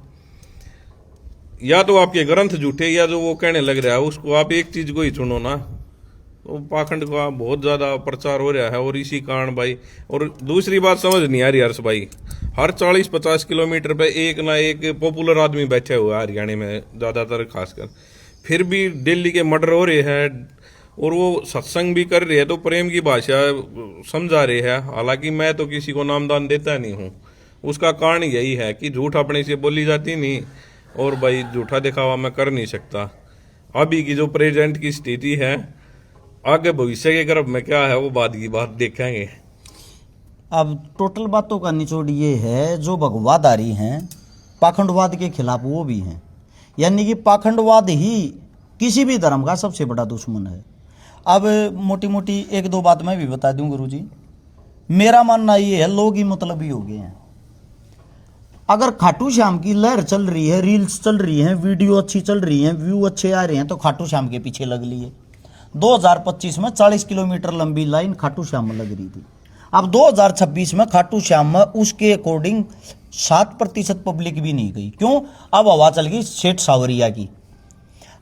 या तो आपके ग्रंथ झूठे, या जो वो कहने लग रहा है उसको आप एक चीज को ही चुनो ना। तो पाखंड का बहुत ज्यादा प्रचार हो रहा है, और इसी कारण भाई। और दूसरी बात समझ नहीं आ रही हर्ष भाई, हर 40-50 किलोमीटर पे एक ना एक पॉपुलर आदमी बैठे हुआ है हरियाणा में ज्यादातर खासकर, फिर भी दिल्ली के मर्डर हो रहे हैं और वो सत्संग भी कर रहे हैं तो प्रेम की भाषा समझा रहे हैं। हालांकि मैं तो किसी को नामदान देता नहीं हूँ। उसका कारण यही है कि झूठ अपने से बोली जाती नहीं, और भाई झूठा दिखावा मैं कर नहीं सकता। अभी की जो प्रेजेंट की स्थिति है, आगे भविष्य के गर्भ में क्या है वो बाद की बात देखेंगे। अब टोटल बातों का निचोड़ ये है, जो भगवादारी हैं पाखंडवाद के खिलाफ वो भी हैं, यानी कि पाखंडवाद ही किसी भी धर्म का सबसे बड़ा दुश्मन है। अब मोटी मोटी एक दो बात मैं भी बता दूं गुरुजी। मेरा मानना ये है, लोग ही मतलबी हो गए हैं। अगर खाटू श्याम की लहर चल रही है, रील्स चल रही हैं, वीडियो अच्छी चल रही हैं, व्यू अच्छे आ रहे हैं, तो खाटू श्याम के पीछे लग लिए। 2025 में 40 किलोमीटर लंबी लाइन खाटू श्याम में लग रही थी। अब 2026 में खाटू श्याम में उसके अकॉर्डिंग 7% पब्लिक भी नहीं गई। क्यों? अब हवा चल गई सेठ सावरिया की।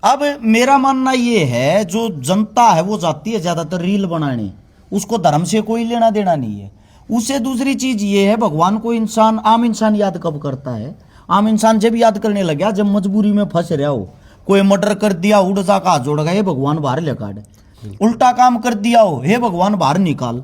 अब मेरा मानना ये है, जो जनता है वो जाती है ज्यादातर रील बनाने, उसको धर्म से कोई लेना देना नहीं है। उससे दूसरी चीज ये है, भगवान को इंसान, आम इंसान याद कब करता है? आम इंसान जब याद करने लगा जब मजबूरी में फंस रहा हो। कोई मर्डर कर दिया, उड़ जा का जोड़ गया, हे भगवान बाहर ले काट। उल्टा काम कर दिया हो, हे भगवान बाहर निकाल।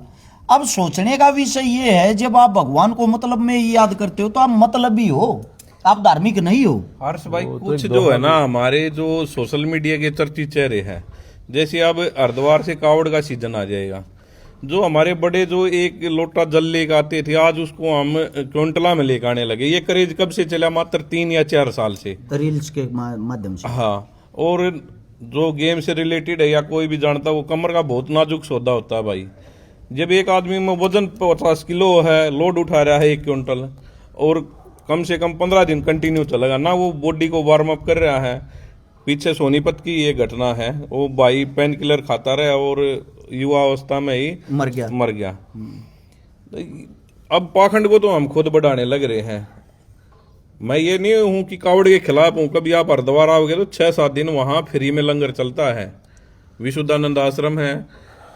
अब सोचने का विषय ये है, जब आप भगवान को मतलब में ही याद करते हो तो आप मतलबी हो, आप धार्मिक नहीं हो। हर्ष भाई कुछ जो है ना, हमारे जो सोशल मीडिया के चर्चित चेहरे हैं, जैसे अब हरिद्वार से कावड़ का सीजन आ जाएगा, जो हमारे बड़े जो एक लोटा जल लेकर आते थे, आज उसको हम क्विंटला में लेकर आने लगे। ये क्रेज कब से चला? मात्र 3 या 4 साल से, रील्स के माध्यम से। हाँ, और जो गेम से रिलेटेड है या कोई भी जानता, वो कमर का बहुत नाजुक सौदा होता है भाई। जब एक आदमी में वजन 50 किलो है, लोड उठा रहा है 1 क्विंटल, और कम से कम 15 दिन कंटिन्यू चलेगा ना, वो बॉडी को वार्म अप कर रहा है। पीछे सोनीपत की ये घटना है, वो भाई पेन किलर खाता रहा और युवा अवस्था में ही मर गया। अब पाखंड को तो हम खुद बढ़ाने लग रहे हैं। मैं ये नहीं हूं कि कावड़ के खिलाफ हूं। कभी आप हरिद्वार आओगे तो 6-7 दिन वहां फ्री में लंगर चलता है, विशुद्धानंद आश्रम है।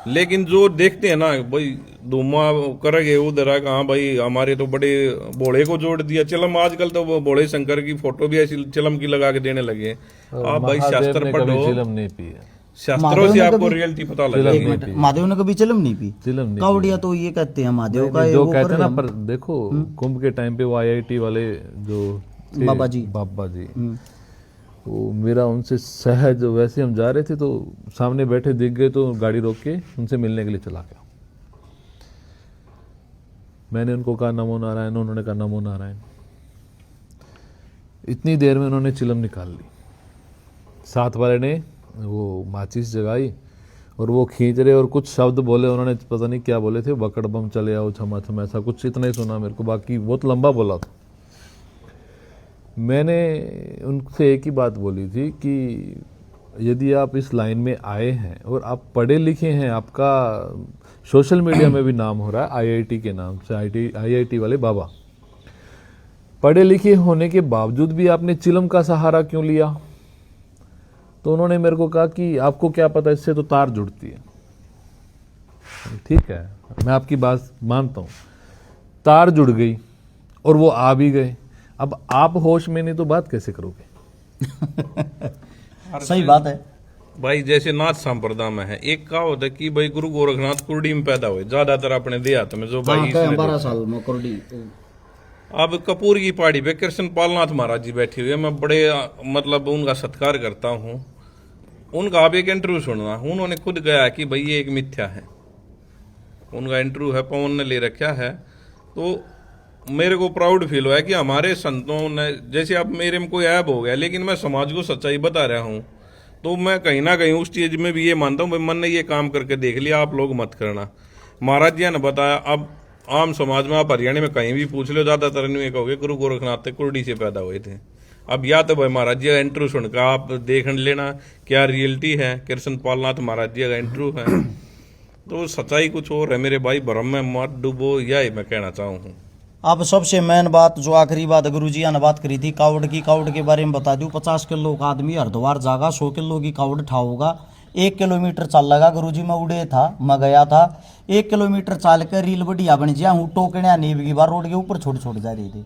लेकिन जो देखते हैं ना भाई, धुमा करेंगे उधर है कहाँ भाई, हमारे तो बड़े भोले को जोड़ दिया। चलम आजकल तो वो भोले शंकर की फोटो भी ऐसी चिलम की लगा के देने लगे। आप भाई शास्त्र पढ़ो, चिलम नहीं पी है, शास्त्रों से आपको रियलिटी पता लगेगी। महादेव ने कभी चिलम नहीं पी। कावड़िया तो ये कहते हैं महादेव का, जो कहते हैं ना, पर देखो कुंभ के टाइम पे वो IIT वाले जो बाबा जी वो मेरा उनसे सहज, वैसे हम जा रहे थे तो सामने बैठे दिख गए तो गाड़ी रोक के उनसे मिलने के लिए चला गया। मैंने उनको कहा नमो नारायण, उन्होंने कहा नमो नारायण। इतनी देर में उन्होंने चिलम निकाल ली। साथ वाले ने वो माचिस जगाई और वो खींच रहे और कुछ शब्द बोले, उन्होंने पता नहीं क्या बोले थे, बकड़ बम चले आओ छमा छमा, ऐसा कुछ इतना ही सुना मेरे को, बाकी बहुत लंबा बोला था। मैंने उनसे एक ही बात बोली थी कि यदि आप इस लाइन में आए हैं और आप पढ़े लिखे हैं, आपका सोशल मीडिया में भी नाम हो रहा है आईआईटी के नाम से, आईआईटी वाले बाबा, पढ़े लिखे होने के बावजूद भी आपने चिलम का सहारा क्यों लिया? तो उन्होंने मेरे को कहा कि आपको क्या पता, इससे तो तार जुड़ती है। ठीक है, मैं आपकी बात मानता हूं, तार जुड़ गई और वो आ भी गए। अब आप होश में नहीं तो बात कैसे करोगे? सही बात है भाई। जैसे नाथ संप्रदाय में है, एक कहावत है कि भाई गुरु गोरखनाथ कुर्डी में पैदा हुए, ज्यादातर अपने देहात में जो भाई 12 साल में कुर्डी। अब कपूर की पहाड़ी पे कृष्ण पालनाथ महाराज जी बैठे हुए, मैं बड़े मतलब उनका सत्कार करता हूँ। उनका आप एक इंटरव्यू सुनना, उन्होंने खुद कहा कि भाई ये एक मिथ्या है। उनका इंटरव्यू है, पवन ने ले रखा है। तो मेरे को प्राउड फील हुआ है कि हमारे संतों ने, जैसे अब मेरे में कोई ऐब हो गया लेकिन मैं समाज को सच्चाई बता रहा हूँ, तो मैं कहीं ना कहीं उस चीज में भी ये मानता हूँ भाई मन ने ये काम करके देख लिया, आप लोग मत करना। महाराज जी ने बताया। अब आम समाज में आप हरियाणा में कहीं भी पूछ लो, ज्यादातर नहीं कहोगे गुरु गोरखनाथ कुर्डी से पैदा हुए थे। अब या तो भाई महाराज जी का इंटरव्यू सुनकर आप देख लेना क्या रियलिटी है, कृष्ण पालनाथ महाराज जी का इंटरव्यू है। तो सच्चाई कुछ और है मेरे भाई, भ्रम में मत डूबो, यही मैं कहना चाहूँ। अब सबसे मेन बात, जो आखिरी बात गुरुजी ने बात करी थी कावड़ की, कावड़ के बारे में बता दूं। 50 किलो का आदमी हरिद्वार जागा, 100 किलो की कावड़ उठाओगा, 1 किलोमीटर चल लगा। गुरुजी मैं उड़े था, मैं गया था, 1 किलोमीटर चाल कर रील बढ़िया बन जा हूँ, टोकनिया नीब की बार रोड के ऊपर छोड़ छोड़ जा रही थी।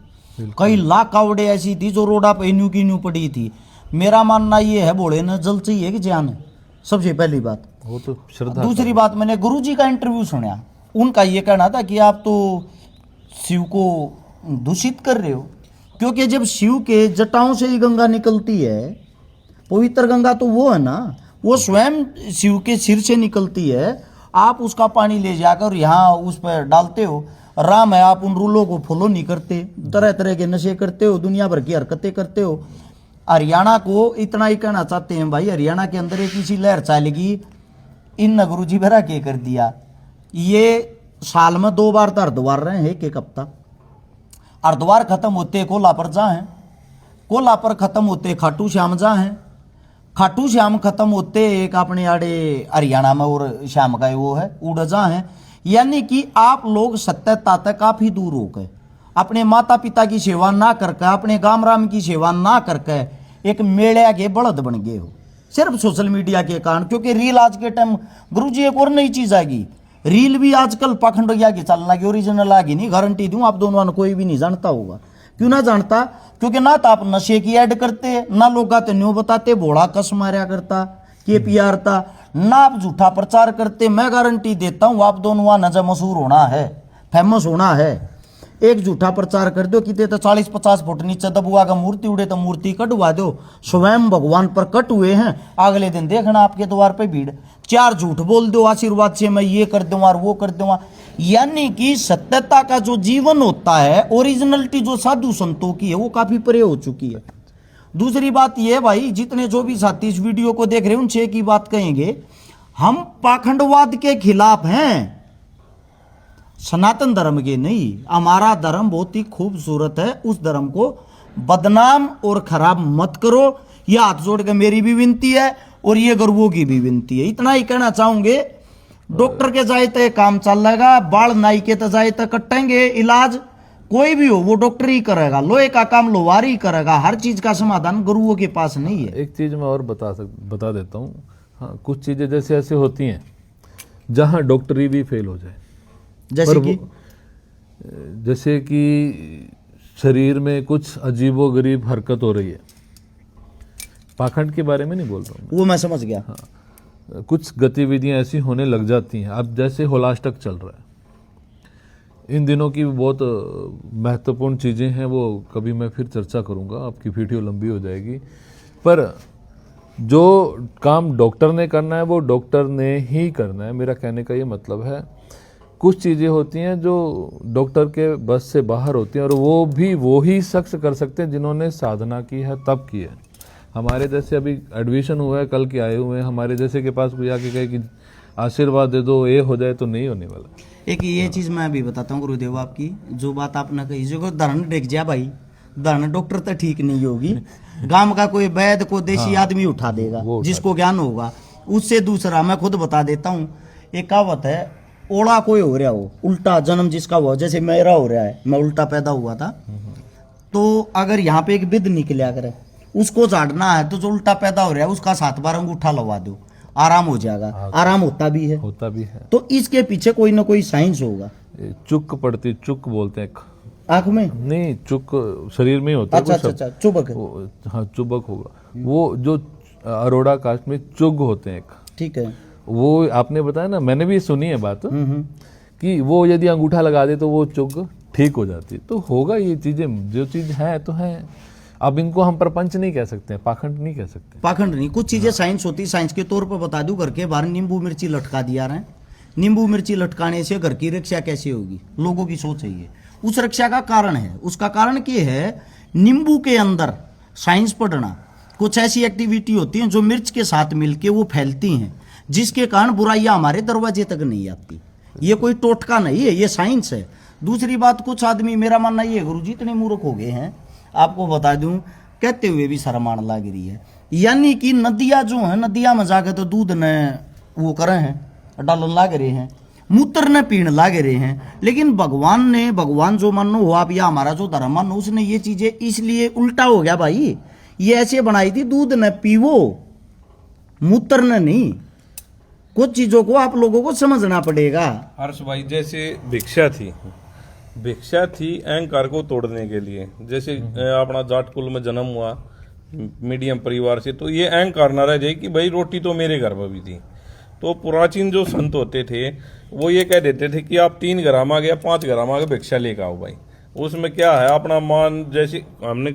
कई लाख कावड़े ऐसी थी जो रोडा पे न्यू की न्यू पड़ी थी। मेरा मानना ये है, भोले न जल चाहिए कि जान है, सबसे पहली बात। वो तो श्रद्धा। दूसरी बात, मैंने गुरुजी का इंटरव्यू सुना, उनका ये कहना था कि आप तो शिव को दूषित कर रहे हो, क्योंकि जब शिव के जटाओं से ही गंगा निकलती है, पवित्र गंगा तो वो है ना, वो स्वयं शिव के सिर से निकलती है। आप उसका पानी ले जाकर यहाँ उस पर डालते हो। राम है, आप उन रूलों को फॉलो नहीं करते, तरह तरह के नशे करते हो, दुनिया भर की हरकतें करते हो। हरियाणा को इतना ही कहना चाहते हैं भाई, हरियाणा के अंदर एक इसी लहर चलेगी, इन नगरू जी भरा के कर दिया। ये साल में 2 बार तो हरिद्वार रहे हैं, एक हफ्ता। हरिद्वार खत्म होते कोला पर जा हैं, कोला पर खत्म होते खाटू श्याम जा हैं, खाटू श्याम खत्म होते एक अपने आड़े हरियाणा में और श्याम का वो है उड़ जा हैं। यानी कि आप लोग सत्यता तक काफी दूर हो गए, अपने माता पिता की सेवा ना करके, अपने गाम राम की सेवा ना करके एक मेड़िया के बड़द बन गए हो, सिर्फ सोशल मीडिया के कारण। क्योंकि रील आज के टाइम गुरुजी एक और नई चीज आएगी, रील भी आजकल पाखंडिया की चलना की, ओरिजिनल आगे नहीं, गारंटी दूं आप दोनों कोई भी नहीं जानता होगा। क्यों ना जानता? क्योंकि ना तो आप नशे की ऐड करते, ना लोग तो न्यू बताते भोड़ा कस मारा करता KPR था, ना आप झूठा प्रचार करते। मैं गारंटी देता हूं आप दोनों न जब मशहूर होना है, फेमस होना है, एक झूठा प्रचार कर दो कि तो 40-50 फुट नीचे दबुआ का मूर्ति उड़े तो मूर्ति कटवा दो, स्वयं भगवान पर कट हुए हैं, अगले दिन देखना आपके द्वार पे भीड़। 4 झूठ बोल दो आशीर्वाद से, मैं ये कर दूंगा और वो कर दूंगा। यानी कि सत्यता का जो जीवन होता है, ओरिजिनलिटी जो साधु संतों की है, वो काफी परे हो चुकी है। दूसरी बात ये भाई, जितने जो भी साथी इस वीडियो को देख रहे हैं उनसे एक ही बात कहेंगे, हम पाखंडवाद के खिलाफ हैं, सनातन धर्म के नहीं। हमारा धर्म बहुत ही खूबसूरत है, उस धर्म को बदनाम और खराब मत करो। यह हाथ जोड़ के मेरी भी विनती है और ये गुरुओं की भी विनती है। इतना ही कहना चाहूंगे, डॉक्टर के जाए तो काम चल रहेगा, बाल नाई के तो जाए तो कटेंगे, इलाज कोई भी हो वो डॉक्टर ही करेगा, लोहे का काम लोहार ही करेगा, हर चीज का समाधान गुरुओं के पास नहीं है। एक चीज मैं और बता देता हूँ। हाँ, कुछ चीजें जैसे ऐसे होती हैं जहां डॉक्टरी भी फेल हो जाए, जैसे कि शरीर में कुछ अजीबोगरीब हरकत हो रही है। पाखंड के बारे में नहीं बोल रहा हूँ, वो मैं समझ गया। हाँ, कुछ गतिविधियां ऐसी होने लग जाती हैं। अब जैसे होलाष्टक चल रहा है, इन दिनों की बहुत महत्वपूर्ण चीज़ें हैं, वो कभी मैं फिर चर्चा करूंगा, आपकी वीडियो लंबी हो जाएगी। पर जो काम डॉक्टर ने करना है वो डॉक्टर ने ही करना है, मेरा कहने का ये मतलब है। कुछ चीज़ें होती हैं जो डॉक्टर के बस से बाहर होती हैं, और वो ही शख्स कर सकते हैं जिन्होंने साधना की है, तब की है। हमारे जैसे अभी एडमिशन हुआ है, कल के आए हुए हैं, हमारे जैसे के पास कोई आके कहे कि आशीर्वाद दे दो, ये हो जाए, तो नहीं होने वाला। एक ये चीज मैं भी बताता हूँ गुरुदेव, आपकी जो बात आपने कही, जो धरण डेक जा भाई, धरण डॉक्टर तो ठीक नहीं होगी, गांव का कोई वैद्य को देसी आदमी उठा देगा जिसको ज्ञान होगा। उससे दूसरा मैं खुद बता देता हूँ, एक कहावत है, ओला कोई हो रहा हो, उल्टा जन्म जिसका हुआ, जैसे मेरा हो रहा है, मैं उल्टा पैदा हुआ था, तो अगर यहाँ पे एक विद निकला करे, उसको झाड़ना है तो जो उल्टा पैदा हो रहा है उसका 7 बार अंगूठा लगा दो, आराम हो जाएगा। आराम होता भी है, तो इसके पीछे कोई ना कोई साइंस होगा। चुक पड़ती, चुक बोलते हैं आंख में, नहीं चुक शरीर में होता है। अच्छा, चुबक। हाँ चुबक होगा, वो जो अरोड़ा कास्ट में चुग होते हैं, ठीक है, वो आपने बताया ना, मैंने भी सुनी है बात कि वो यदि अंगूठा लगा दे तो वो चुग ठीक हो जाती है। तो होगा, ये चीजें जो चीज है तो है। अब इनको हम प्रपंच नहीं कह सकते, पाखंड नहीं कह सकते। पाखंड नहीं, कुछ चीजें साइंस होती है। साइंस के तौर पर बता दूं, घर के बाहर नींबू मिर्ची लटका दिया रहे, नींबू मिर्ची लटकाने से घर की रक्षा कैसे होगी, लोगों की सोच है ये। उस रक्षा का कारण है, उसका कारण क्या है, नींबू के अंदर साइंस पढ़ना, कुछ ऐसी एक्टिविटी होती है जो मिर्च के साथ मिलके वो फैलती हैं, जिसके कारण बुराइयां हमारे दरवाजे तक नहीं आती। ये कोई टोटका नहीं है, ये साइंस है। दूसरी बात, कुछ आदमी, मेरा मानना ये गुरुजी इतने मूर्ख हो गए हैं, आपको बता दूं, कहते हुए भी शर्म आने लग रही है। यानी कि नदियां जो है, नदियां में जाकर तो दूध ने वो करे हैं, डालन लाग रहे हैं, मूत्र ने पीण लाग रहे हैं, लेकिन भगवान जो मानो हो आप, या हमारा जो धर्म मानो, उसने ये चीजें इसलिए उल्टा हो गया भाई, ये ऐसे बनाई थी, दूध न पीवो, मूत्र न नहीं। कुछ चीजों को आप लोगों को समझना पड़ेगा। हर्ष भाई, जैसे भिक्षा थी अहंकार को तोड़ने के लिए। जैसे अपना जाट कुल में जन्म हुआ, मीडियम परिवार से, तो ये अहंकार ना रह जाए कि भाई रोटी तो मेरे घर में भी थी। तो प्राचीन जो संत होते थे वो ये कह देते थे कि आप 3 ग्राम आ गया, 5 ग्राम आ गया, भिक्षा लेकर आओ भाई। उसमें क्या है, अपना मान, जैसे हमने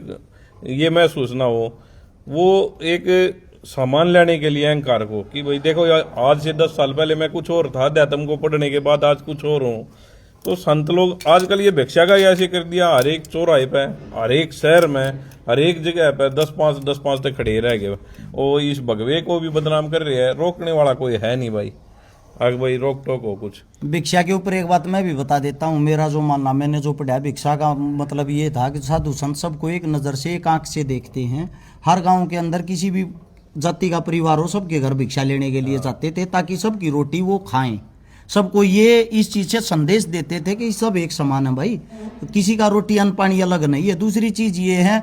ये महसूस ना हो, वो एक सामान लेने के लिए अहंकार को, कि भाई देखो यार, आज से 10 साल पहले मैं कुछ और था, अध्यात्म को पढ़ने के बाद आज कुछ और हूँ। तो संत लोग आजकल ये भिक्षा का ऐसे कर दिया, हर एक चौराहे पे, हर एक शहर में, हर एक जगह पे 10-5 तक खड़े रह गए, और इस भगवे को भी बदनाम कर रहे हैं। रोकने वाला कोई है नहीं भाई, अगर भाई रोक टोक हो कुछ। भिक्षा के ऊपर एक बात मैं भी बता देता हूँ, मेरा जो मानना, मैंने जो पढ़ा, भिक्षा का मतलब ये था कि साधु संत सबको एक नज़र से, एक आंख से देखते हैं। हर गांव के अंदर किसी भी जाति का परिवार हो, सबके घर भिक्षा लेने के लिए जाते थे, ताकि सबकी रोटी वो खाएं। सबको ये इस चीज से संदेश देते थे कि सब एक समान है भाई, किसी का रोटी अन्न पानी अलग नहीं है। दूसरी चीज ये है,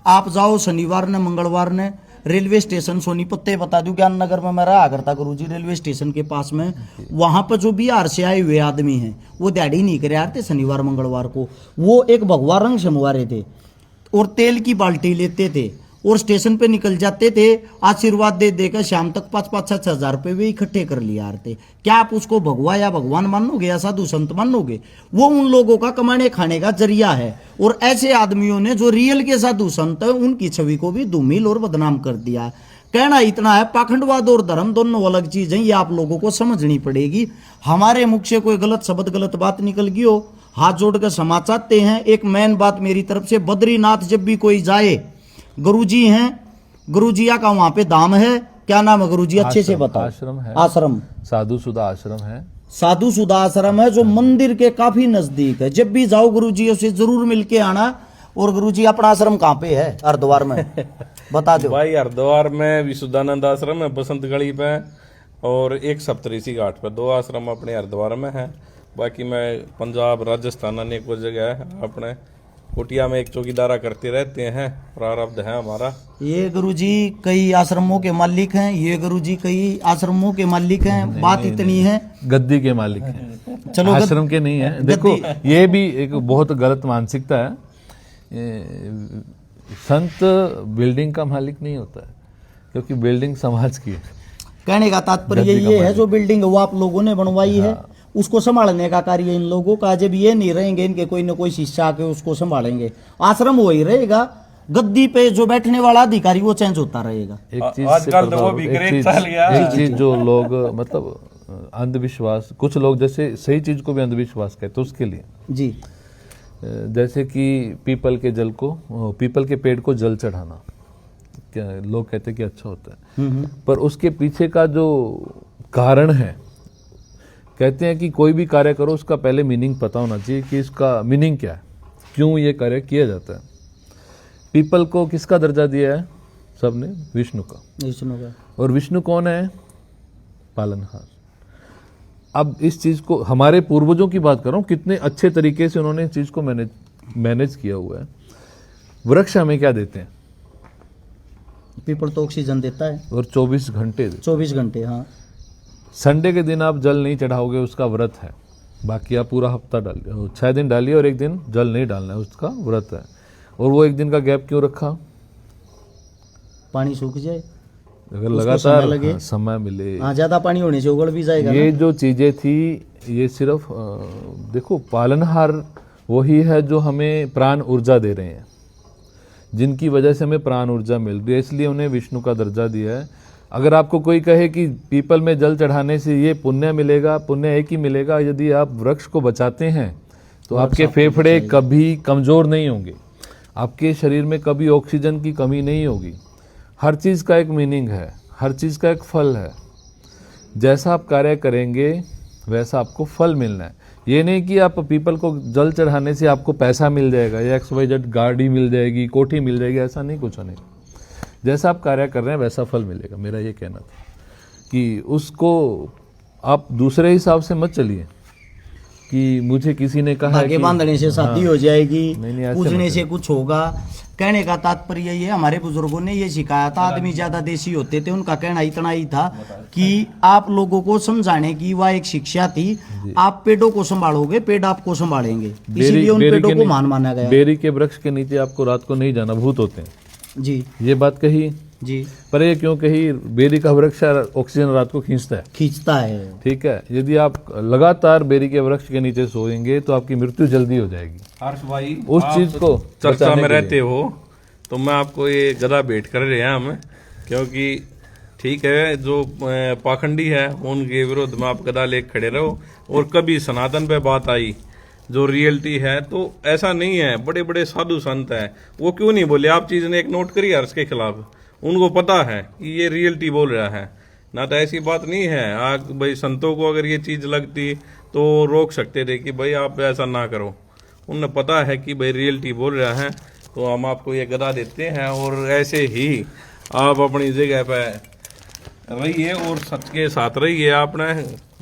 आप जाओ शनिवार ने, मंगलवार ने रेलवे स्टेशन सोनीपत, बता दूं, ज्ञान नगर में मैं रहा करता गुरुजी, रेलवे स्टेशन के पास में, वहां पर जो बिहार से आए हुए आदमी हैं वो दिहाड़ी नहीं करे आते शनिवार मंगलवार को। वो एक भगवा रंग समवा रहे थे और तेल की बाल्टी लेते थे और स्टेशन पे निकल जाते थे, आशीर्वाद दे देकर शाम तक 5-5-6 हजार रुपये वे इकट्ठे कर लिया थे। क्या आप उसको भगवा या भगवान मानोगे या साधु संत मानोगे? वो उन लोगों का कमाने खाने का जरिया है। और ऐसे आदमियों ने जो रियल के साधु संत है, उनकी छवि को भी धूमिल और बदनाम कर दिया। कहना इतना है, पाखंडवाद और धर्म दोनों अलग चीज है, ये आप लोगों को समझनी पड़ेगी। हमारे मुख से कोई गलत शब्द, गलत बात निकल गई हो, हाथ जोड़कर क्षमा चाहते हैं। एक मेन बात मेरी तरफ से, बद्रीनाथ जब भी कोई जाए, गुरुजी हैं, गुरुजिया का वहां पे धाम है, क्या नाम है गुरुजी, अच्छे से बताओ। आश्रम है, आश्रम साधु सुधा आश्रम है, साधु सुधा आश्रम है, जो मंदिर के काफी नजदीक है। जब भी जाओ गुरुजी से जरूर मिलके आना। और गुरुजी अपना आश्रम कहाँ पे है? हरिद्वार में बता दो भाई। हरिद्वार में विशुद्धानंद आश्रम है बसंत गली पे, और एक सप्तऋषि घाट पे, 2 आश्रम अपने हरिद्वार में है। बाकी मैं पंजाब, राजस्थान, अनेक वो जगह है। अपने कुटिया में एक चौकीदारा करते रहते हैं, प्रारब्ध है हमारा। ये गुरुजी कई आश्रमों के मालिक हैं, ये गुरुजी कई आश्रमों के मालिक हैं। बात इतनी है, गद्दी के मालिक हैं, चलो आश्रम के नहीं है। देखो, ये भी एक बहुत गलत मानसिकता है। संत बिल्डिंग का मालिक नहीं होता है, क्योंकि बिल्डिंग समाज की है। कहने का तात्पर्य ये है, जो बिल्डिंग वो आप लोगों ने बनवाई है, उसको संभालने का कार्य इन लोगों का। जब ये नहीं रहेंगे, इनके कोई न कोई शिष्य आके उसको संभालेंगे, आश्रम वही रहेगा। गद्दी पे जो बैठने वाला अधिकारी वो चेंज होता रहेगा। एक चीज आजकल तो वो भी ग्रेट चल गया। एक चीज जो लोग मतलब अंधविश्वास, कुछ लोग जैसे सही चीज को भी अंधविश्वास कहते हैं, उसके लिए जी जैसे कि पीपल के पेड़ को जल चढ़ाना, क्या लोग कहते हैं कि अच्छा होता है, पर उसके पीछे का जो कारण है, कहते हैं कि कोई भी कार्य करो उसका पहले मीनिंग पता होना चाहिए कि इसका मीनिंग क्या है, क्यों ये कार्य किया जाता है। पीपल को किसका दर्जा दिया है सबने? विष्णु का। विष्णु का। और विष्णु कौन है? पालनहार। अब इस चीज को, हमारे पूर्वजों की बात कर रहा हूं, कितने अच्छे तरीके से उन्होंने इस चीज को मैनेज किया हुआ है। वृक्ष हमें क्या देते हैं? पीपल तो ऑक्सीजन देता है और 24 घंटे 24 घंटे। हाँ, संडे के दिन आप जल नहीं चढ़ाओगे, उसका व्रत है। बाकी आप पूरा हफ्ता डालिए, 6 दिन डालिए और एक दिन जल नहीं डालना है, उसका व्रत है। और वो एक दिन का गैप क्यों रखा? पानी सूख जाए, अगर उसको लगातार समय लगे। समय मिले। हाँ, ज्यादा पानी होने से उगड़ भी जाएगा ये ना। जो चीजें थी, ये सिर्फ देखो, पालनहार वही है जो हमें प्राण ऊर्जा दे रहे हैं, जिनकी वजह से हमें प्राण ऊर्जा मिल रही है, इसलिए उन्हें विष्णु का दर्जा दिया है। अगर आपको कोई कहे कि पीपल में जल चढ़ाने से ये पुण्य मिलेगा, पुण्य एक ही मिलेगा यदि आप वृक्ष को बचाते हैं, तो आपके फेफड़े कभी कमजोर नहीं होंगे, आपके शरीर में कभी ऑक्सीजन की कमी नहीं होगी। हर चीज का एक मीनिंग है, हर चीज का एक फल है। जैसा आप कार्य करेंगे वैसा आपको फल मिलना है। ये नहीं कि आप पीपल को जल चढ़ाने से आपको पैसा मिल जाएगा या XYZ गाड़ी मिल जाएगी, कोठी मिल जाएगी, ऐसा नहीं, कुछ नहीं। जैसा आप कार्य कर रहे हैं वैसा फल मिलेगा। मेरा ये कहना था कि उसको आप दूसरे हिसाब से मत चलिए कि मुझे किसी ने कहा धागे कि बांधने से शादी हाँ, हो जाएगी, नहीं, ऐसे पूछने मत से कुछ होगा। कहने का तात्पर्य ये, हमारे बुजुर्गों ने ये सिखाया था। आदमी ज्यादा देसी होते थे, उनका कहना इतना ही था कि आप लोगों को समझाने की वह एक शिक्षा थी। आप पेड़ों को संभालोगे, पेड़ आपको संभालेंगे, इसीलिए उन पेड़ों को महान माना गया। बेरी के वृक्ष के नीचे आपको रात को नहीं जाना, भूत होते हैं। जी, ये बात कही जी। पर ये क्यों कही? बेरी का वृक्ष ऑक्सीजन रात को खींचता है। ठीक है, यदि आप लगातार बेरी के वृक्ष के नीचे सोएंगे तो आपकी मृत्यु जल्दी हो जाएगी। हर्ष भाई, उस चीज को चर्चा में रहते हो तो मैं आपको ये गदा भेंट कर रहे हैं हम, क्योंकि ठीक है, जो पाखंडी है उनके विरोध में आप गदा लेकर खड़े रहो। और कभी सनातन पे बात आई, जो रियलिटी है, तो ऐसा नहीं है। बड़े बड़े साधु संत हैं, वो क्यों नहीं बोले? आप चीज ने एक नोट करी हर्ष के खिलाफ, उनको पता है कि ये रियलिटी बोल रहा है ना, तो ऐसी बात नहीं है। आज भाई संतों को अगर ये चीज लगती तो रोक सकते थे कि भाई आप ऐसा ना करो। उन्हें पता है कि भाई रियलिटी बोल रहा है, तो हम आपको ये गदा देते हैं। और ऐसे ही आप अपनी जगह पे रहिए और सच के साथ रहिए। आपने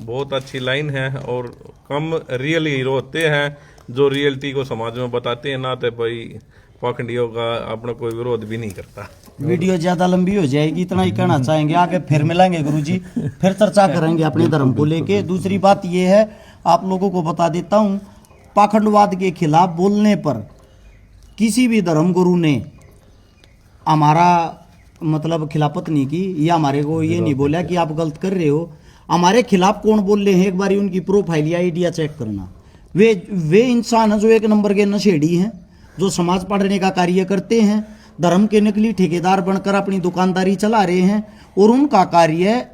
बहुत अच्छी लाइन है, और कम रियल हीरो होते हैं जो रियलिटी को समाज में बताते हैं, ना तो भाई पाखंडियों का अपना कोई विरोध भी नहीं करता। वीडियो ज्यादा लंबी हो जाएगी, इतना ही कहना चाहेंगे। आगे फिर मिलेंगे गुरुजी, फिर चर्चा करेंगे अपने धर्म को लेके। दूसरी बात ये है, आप लोगों को बता देता हूँ, पाखंडवाद के खिलाफ बोलने पर किसी भी धर्म गुरु ने हमारा मतलब खिलाफत नहीं की, या हमारे को ये नहीं बोला कि आप गलत कर रहे हो। हमारे खिलाफ कौन बोल रहे हैं, एक बार उनकी प्रोफाइल या आइडिया चेक करना। वे इंसान हैं जो एक नंबर के नशेड़ी हैं, जो समाज पाड़ने का कार्य करते हैं, धर्म के नकली ठेकेदार बनकर अपनी दुकानदारी चला रहे हैं। और उनका कार्य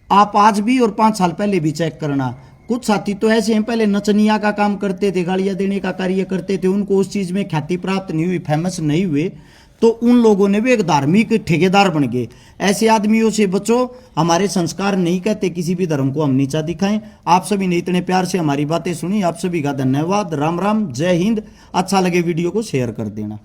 आप आज भी और 5 साल पहले भी चेक करना। कुछ साथी तो ऐसे हैं, पहले नचनिया का काम करते थे, गालियां देने का कार्य करते थे, उनको उस चीज में ख्याति प्राप्त नहीं हुई, फेमस नहीं हुए, तो उन लोगों ने भी एक धार्मिक ठेकेदार बन गए। ऐसे आदमियों से बचो। हमारे संस्कार नहीं कहते किसी भी धर्म को हम नीचा दिखाएं। आप सभी ने इतने प्यार से हमारी बातें सुनी, आप सभी का धन्यवाद। राम राम, जय हिंद। अच्छा लगे वीडियो को शेयर कर देना।